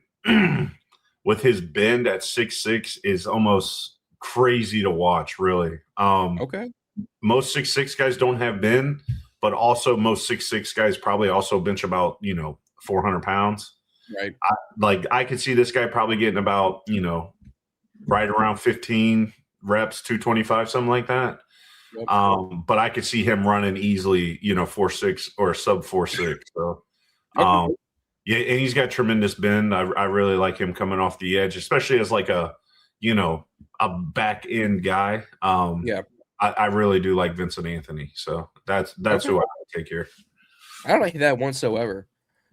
B: with his bend at 6'6" is almost crazy to watch, really. Most 6'6" guys don't have bend, but also most 6'6" guys probably also bench about 400 pounds.
A: Right.
B: I could see this guy probably getting about right around 15 reps, 225, something like that. Yep. But I could see him running easily, 4.6 or sub 4.6. So, yeah, and he's got tremendous bend. I really like him coming off the edge, especially as like a back end guy. I really do like Vincent Anthony. So that's who I would take here.
A: I don't like that whatsoever.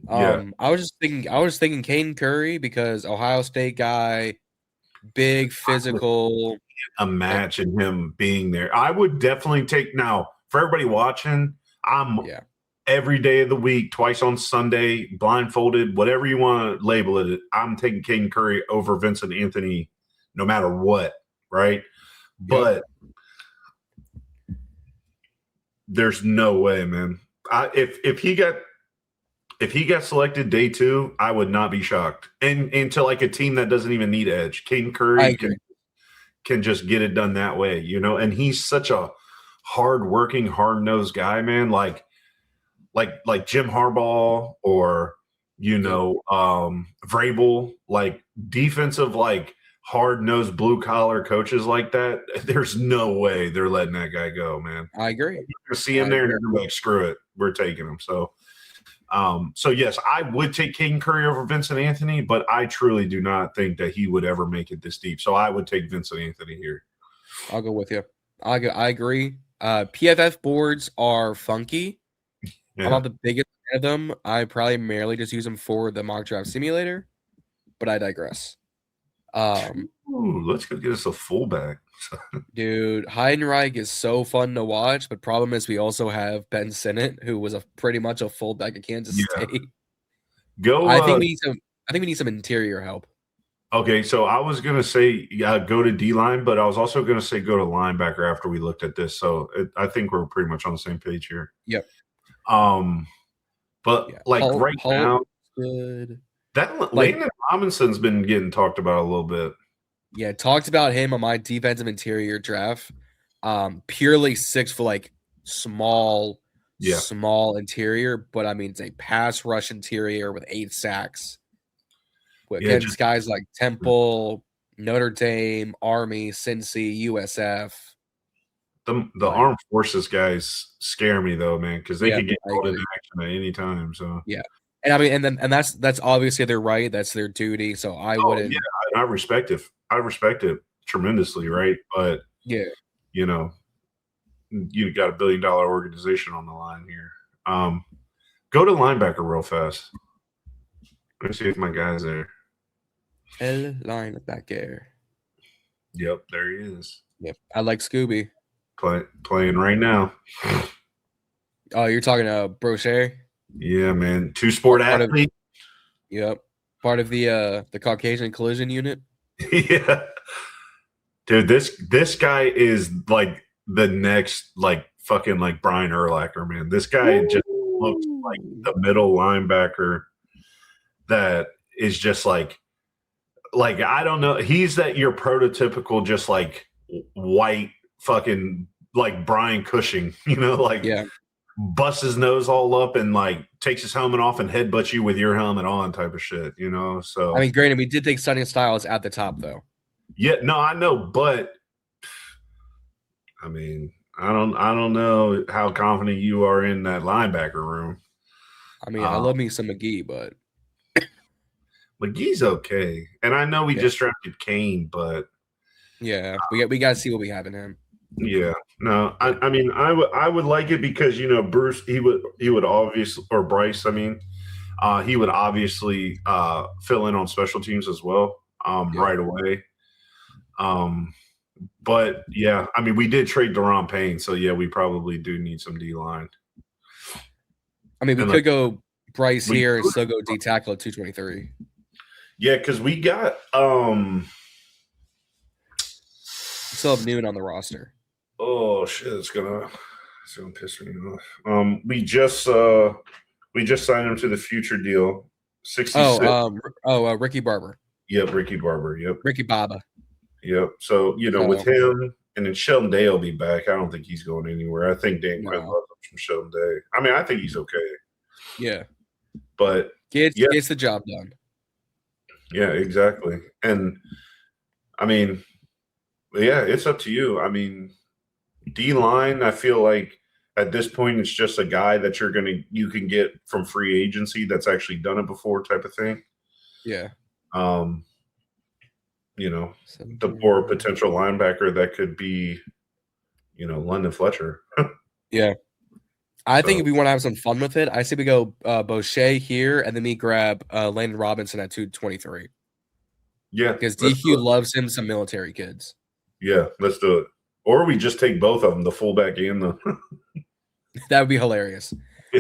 A: I was thinking Caden Curry because Ohio State guy. Big physical.
B: Imagine him being there. I would definitely take now for everybody watching. I'm every day of the week, twice on Sunday, blindfolded, whatever you want to label it, I'm taking Caden Curry over Vincent Anthony no matter what, right? But there's no way, man. If he got selected day 2, I would not be shocked. And into like a team that doesn't even need edge. Caden Curry can just get it done that way, you know. And he's such a hard-working, hard-nosed guy, man. Like Jim Harbaugh or Vrabel, like defensive, like hard-nosed blue-collar coaches like that. There's no way they're letting that guy go, man.
A: I agree.
B: You're gonna see him there, and they're like, screw it, we're taking him. So yes, I would take Caden Curry over Vincent Anthony, but I truly do not think that he would ever make it this deep. So I would take Vincent Anthony here.
A: I'll go with you. I agree. PFF boards are funky.
B: Yeah.
A: I'm not the biggest fan of them. I primarily just use them for the mock draft simulator, but I digress.
B: Let's go get us a fullback.
A: Dude, Heidenreich is so fun to watch, but problem is we also have Ben Sinnott, who was pretty much a fullback at Kansas State. I think we need some interior help.
B: Okay, so I was gonna say go to D-line, but I was also gonna say go to linebacker after we looked at this. So I think we're pretty much on the same page here.
A: Yep.
B: But right now,
A: good.
B: That Landon Robinson's been getting talked about a little bit.
A: Yeah, talked about him on my defensive interior draft. Purely 6 foot, like small interior, but I mean it's a pass rush interior with 8 sacks. Against guys like Temple, Notre Dame, Army, Cincy, USF.
B: The armed forces guys scare me though, man, because they can get called into action at any time. So
A: yeah. And I mean, and that's obviously their right. That's their duty. So I wouldn't.
B: Yeah, I respect it. I respect it tremendously, right? But
A: yeah,
B: you got $1 billion organization on the line here. Go to linebacker real fast. Let me see if my guy's there.
A: El linebacker.
B: Yep, there he is.
A: Yep, I like Scooby.
B: Playing right now.
A: Oh, you're talking to Brochet?
B: Yeah, man. 2-sport athlete.
A: Yep. Part of the Caucasian collision unit.
B: Yeah. Dude, this guy is like the next fucking Brian Urlacher, man. This guy just looks like the middle linebacker that is just like I don't know. He's your prototypical just white fucking Brian Cushing, busts his nose all up and takes his helmet off and headbutts you with your helmet on type of shit, So
A: I mean, granted, we did take Sonny Styles at the top though.
B: Yeah, no, I know, but I mean, I don't know how confident you are in that linebacker room.
A: I mean, I love me some McGee, but
B: McGee's okay, and I know we just drafted Kane, but
A: yeah, we got to see what we have in him.
B: Yeah, no, I mean, I would like it because Bruce he would obviously, or Bryce, I mean, he would obviously fill in on special teams as well right away. But yeah, I mean, we did trade Deron Payne, so yeah, we probably do need some D line.
A: I mean, we could go Bryce here and still go D tackle at 223.
B: Yeah, because we got
A: still have Noon on the roster.
B: Oh shit, it's gonna piss me off. We just signed him to the future deal. 66.
A: Ricky Barber.
B: Yep, Ricky Barber. Yep,
A: Ricky Baba.
B: Yep. So with him and then Sheldon Day will be back. I don't think he's going anywhere. I think Dan Quinn loves him from Sheldon Day. I mean, I think he's okay.
A: Yeah,
B: but
A: gets the job done.
B: Yeah, exactly. And I mean, yeah, it's up to you. I mean, D line, I feel like at this point it's just a guy that you can get from free agency that's actually done it before type of thing.
A: Yeah.
B: The poor potential linebacker that could be, London Fletcher.
A: Yeah. I think if we want to have some fun with it, I say we go Boucher here and then we grab Landon Robinson at 223.
B: Yeah.
A: Because DQ loves him some military kids.
B: Yeah, let's do it. Or we just take both of them, the fullback and the
A: That would be hilarious.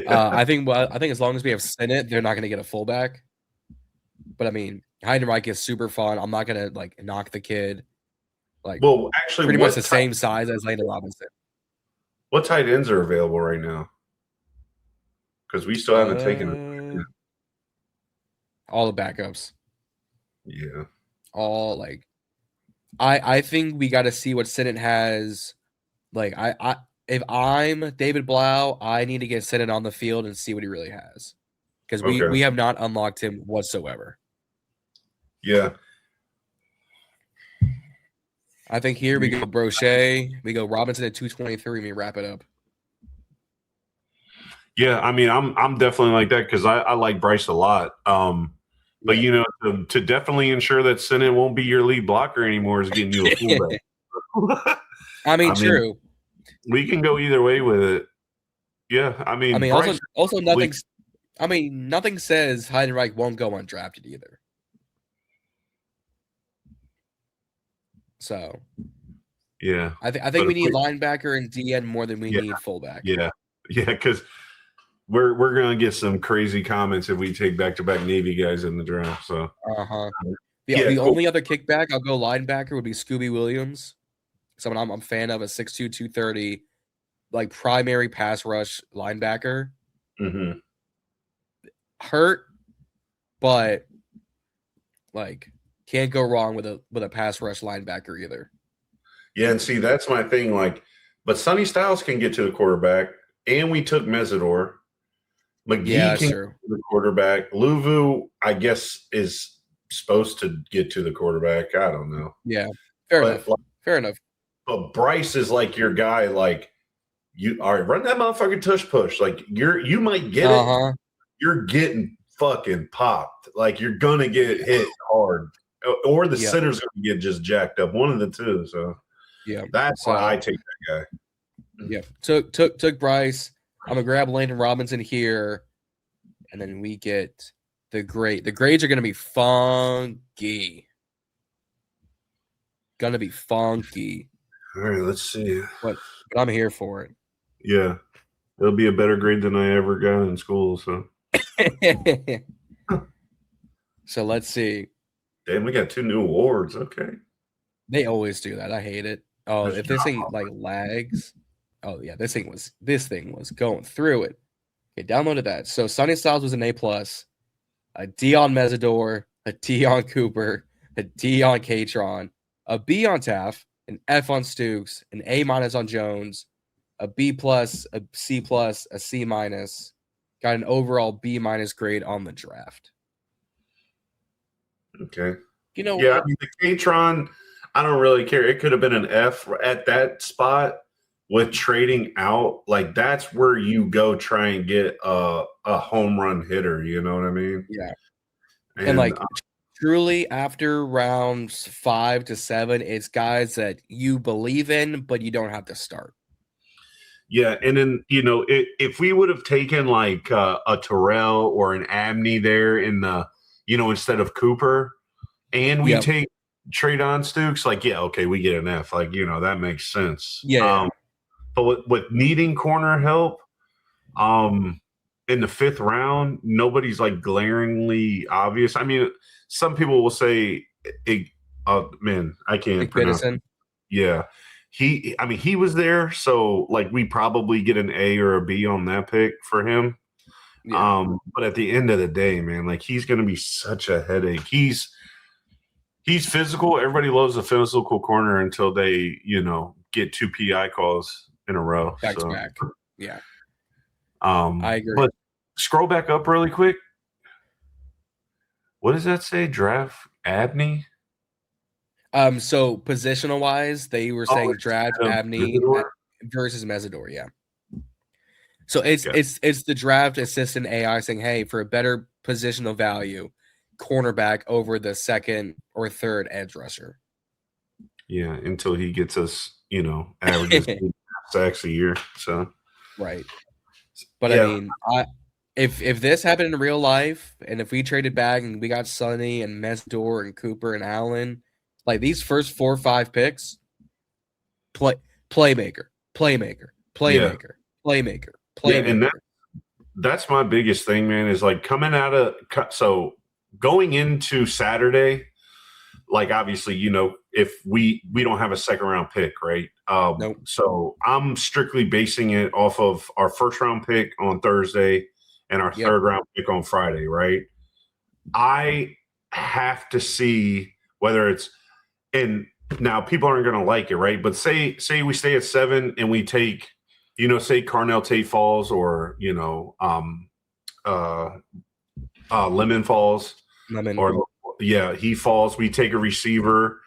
A: I think as long as we have Senate, they're not going to get a fullback. But I mean, Heidenreich is super fun. I'm not going to like knock the kid. Like,
B: well, actually,
A: pretty much the same size as Landon Robinson.
B: What tight ends are available right now? Because we still haven't taken
A: all the backups.
B: Yeah.
A: All like, I think we got to see what Senate has. Like, if I'm David Blough, I need to get Senate on the field and see what he really has, because we have not unlocked him whatsoever.
B: Yeah.
A: I think here we go Brochet, we go Robinson at 223, and we wrap it up.
B: Yeah, I mean, I'm definitely like that because I like Bryce a lot. But you know, to definitely ensure that Senate won't be your lead blocker anymore is getting you a fullback.
A: I mean, true.
B: We can go either way with it. Yeah, I mean,
A: Bryce, also nothing. Nothing says Heidenreich won't go undrafted either. So,
B: yeah,
A: I think we need linebacker and DN more than we need fullback.
B: Yeah, because we're gonna get some crazy comments if we take back-to-back Navy guys in the draft. So,
A: the only other kickback I'll go linebacker would be Scooby Williams, someone I'm a fan of, a 6'2", 230, like primary pass rush linebacker.
B: Mm-hmm.
A: Hurt, but like can't go wrong with a pass rush linebacker either.
B: Yeah, and see, that's my thing. Like, but Sonny Styles can get to the quarterback, and we took Mesidor. McGee can get to the quarterback. Luvu, I guess, is supposed to get to the quarterback. I don't know.
A: Yeah, fair enough.
B: But Bryce is like your guy. Like, you all right? Run that motherfucking tush push. Like you might get it. You're getting fucking popped. Like you're gonna get hit hard, or the center's gonna get just jacked up. One of the two. So that's why I take that guy.
A: Yeah, took Bryce. I'm gonna grab Landon Robinson here, and then we get the grade. The grades are gonna be funky. All
B: right, let's see.
A: But I'm here for it.
B: Yeah, it'll be a better grade than I ever got in school. So.
A: So let's see.
B: Damn, we got 2 new awards. Okay.
A: They always do that. I hate it. Oh, if this thing like lags. Oh yeah, this thing was going through it. Okay, downloaded that. So Sonny Styles was an A+, a D on Mesidor, a D on Cooper, a D on Catron, a B on Taff, an F on Stukes, an A- on Jones, a B+, a C+, a C-. Got an overall B- grade on the draft.
B: Okay.
A: You know,
B: I mean, the Catron, I don't really care. It could have been an F at that spot with trading out. Like, that's where you go try and get a home run hitter. You know what I mean?
A: Yeah. And like, truly, after rounds 5 to 7, it's guys that you believe in, but you don't have to start.
B: Yeah, and then, you know, if we would have taken like a Terrell or an Abney there in the, you know, instead of Cooper, and we take trade on Stukes, like, yeah, okay, we get an F. Like, you know, that makes sense.
A: Yeah.
B: But with needing corner help in the 5th round, nobody's like glaringly obvious. I mean, some people will say, man, I can't pronounce it. Yeah. He was there, so like we probably get an A or a B on that pick for him. Yeah. But at the end of the day, man, like he's gonna be such a headache. He's physical. Everybody loves a physical corner until they, you know, get 2 PI calls in a row.
A: Back to back. Yeah.
B: I agree. But scroll back up really quick. What does that say? Draft Abney?
A: So positional wise, they were saying draft Abney versus Mesidor, yeah. So it's the draft assistant AI saying, hey, for a better positional value, cornerback over the 2nd or 3rd edge rusher.
B: Yeah, until he gets us, you know, averages sacks a year. So
A: right. But I mean, if this happened in real life, and if we traded back and we got Sonny and Mesidor and Cooper and Allen, like these first 4 or 5 picks, playmaker.
B: Yeah, and that's my biggest thing, man, is like coming out of so going into Saturday, like obviously, if we don't have a second round pick, right?
A: Nope.
B: So I'm strictly basing it off of our first round pick on Thursday and our third round pick on Friday, right? I have to see whether it's, and now people aren't going to like it, right? But say we stay at 7 and we take, say Carnell Tate falls or Lemon falls, or he falls. We take a receiver,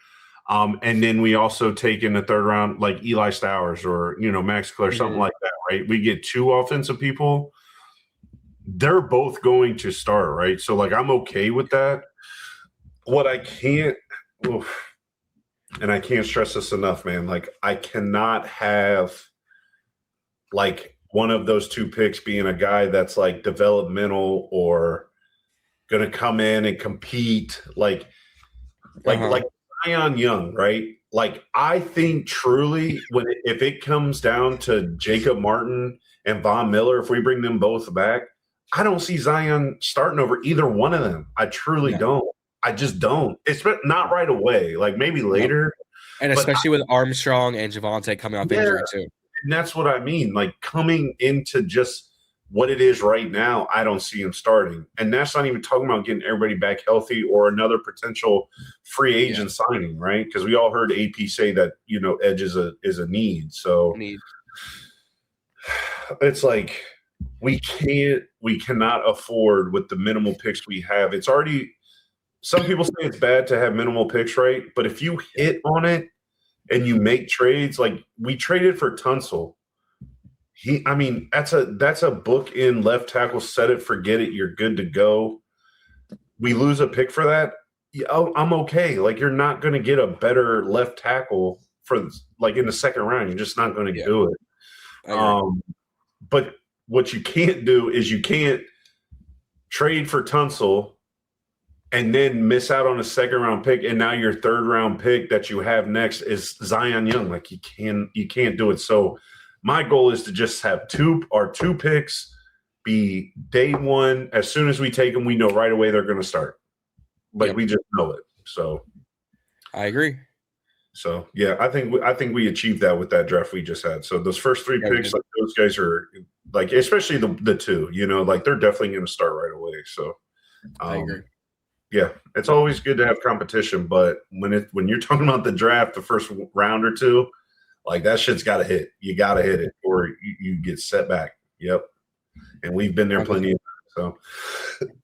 B: and then we also take in the third round like Eli Stowers or Max Clare, something like that, right? We get 2 offensive people. They're both going to start, right? So like I'm okay with that. What I can't, and I can't stress this enough, man. Like I cannot have like one of those 2 picks being a guy that's like developmental or going to come in and compete like Zion Young, right? Like I think truly if it comes down to Jacob Martin and Von Miller, if we bring them both back, I don't see Zion starting over either one of them. I truly don't. I just don't. It's not right away. Like maybe later.
A: And especially with Armstrong and Javonte coming off injury too.
B: And that's what I mean. Like coming into just what it is right now, I don't see him starting. And that's not even talking about getting everybody back healthy or another potential free agent signing, right? Because we all heard AP say that, edge is a need. So it's like we cannot afford with the minimal picks we have. It's already, some people say it's bad to have minimal picks, right? But if you hit on it and you make trades, like we traded for Tunsil. That's a book in left tackle, set it, forget it, you're good to go. We lose a pick for that. I'm okay. Like you're not going to get a better left tackle for like in the second round. You're just not going to do it. But what you can't do is you can't trade for Tunsil and then miss out on a second round pick, and now your third round pick that you have next is Zion Young. Like you can't do it. So my goal is to just have 2 picks be day one. As soon as we take them, we know right away they're going to start. Like we just know it. So
A: I agree.
B: So yeah, I think we achieved that with that draft we just had. So those first 3 picks, like those guys are like, especially the 2, like they're definitely going to start right away. So
A: I agree.
B: Yeah, it's always good to have competition, but when you're talking about the draft, the first round or 2, like that shit's got to hit. You got to hit it, or you get set back. Yep, and we've been there plenty of times.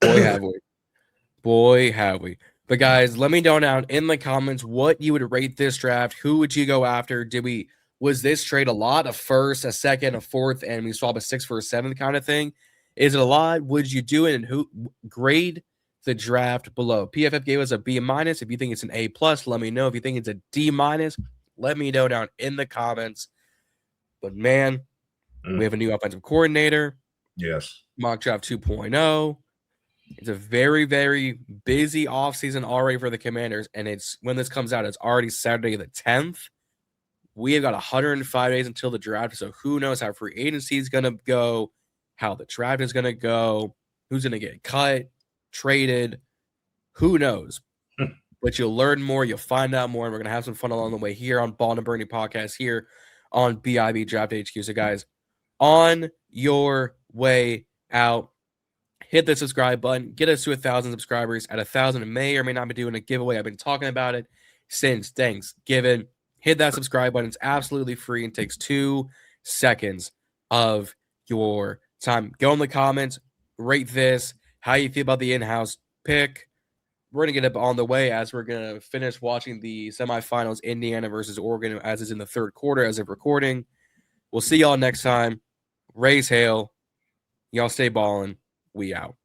B: So,
A: boy have we. But guys, let me know down in the comments what you would rate this draft. Who would you go after? Was this trade a lot, a first, a second, a fourth, and we swap a 6th for a 7th kind of thing? Is it a lot? Would you do it? And who grade the draft below? PFF gave us a B-. If you think it's an A+, let me know. If you think it's a D-, let me know down in the comments. But man, we have a new offensive coordinator.
B: Yes.
A: Mock draft 2.0. It's a very, very busy offseason already for the Commanders. And when this comes out, it's already Saturday the 10th. We have got 105 days until the draft. So who knows how free agency is going to go, how the draft is going to go, who's going to get cut, traded. Who knows? But you'll learn more. You'll find out more. And we're going to have some fun along the way here on Ballin and Burgundy podcast here on BIB Draft HQ. So guys, on your way out, hit the subscribe button. Get us to 1,000 subscribers. At 1,000, I may or may not be doing a giveaway. I've been talking about it since Thanksgiving. Hit that subscribe button. It's absolutely free and takes 2 seconds of your time. Go in the comments. Rate this. How you feel about the in-house pick. We're going to get up on the way as we're going to finish watching the semifinals, Indiana versus Oregon, as is in the third quarter as of recording. We'll see y'all next time. Raise hail. Y'all stay ballin'. We out.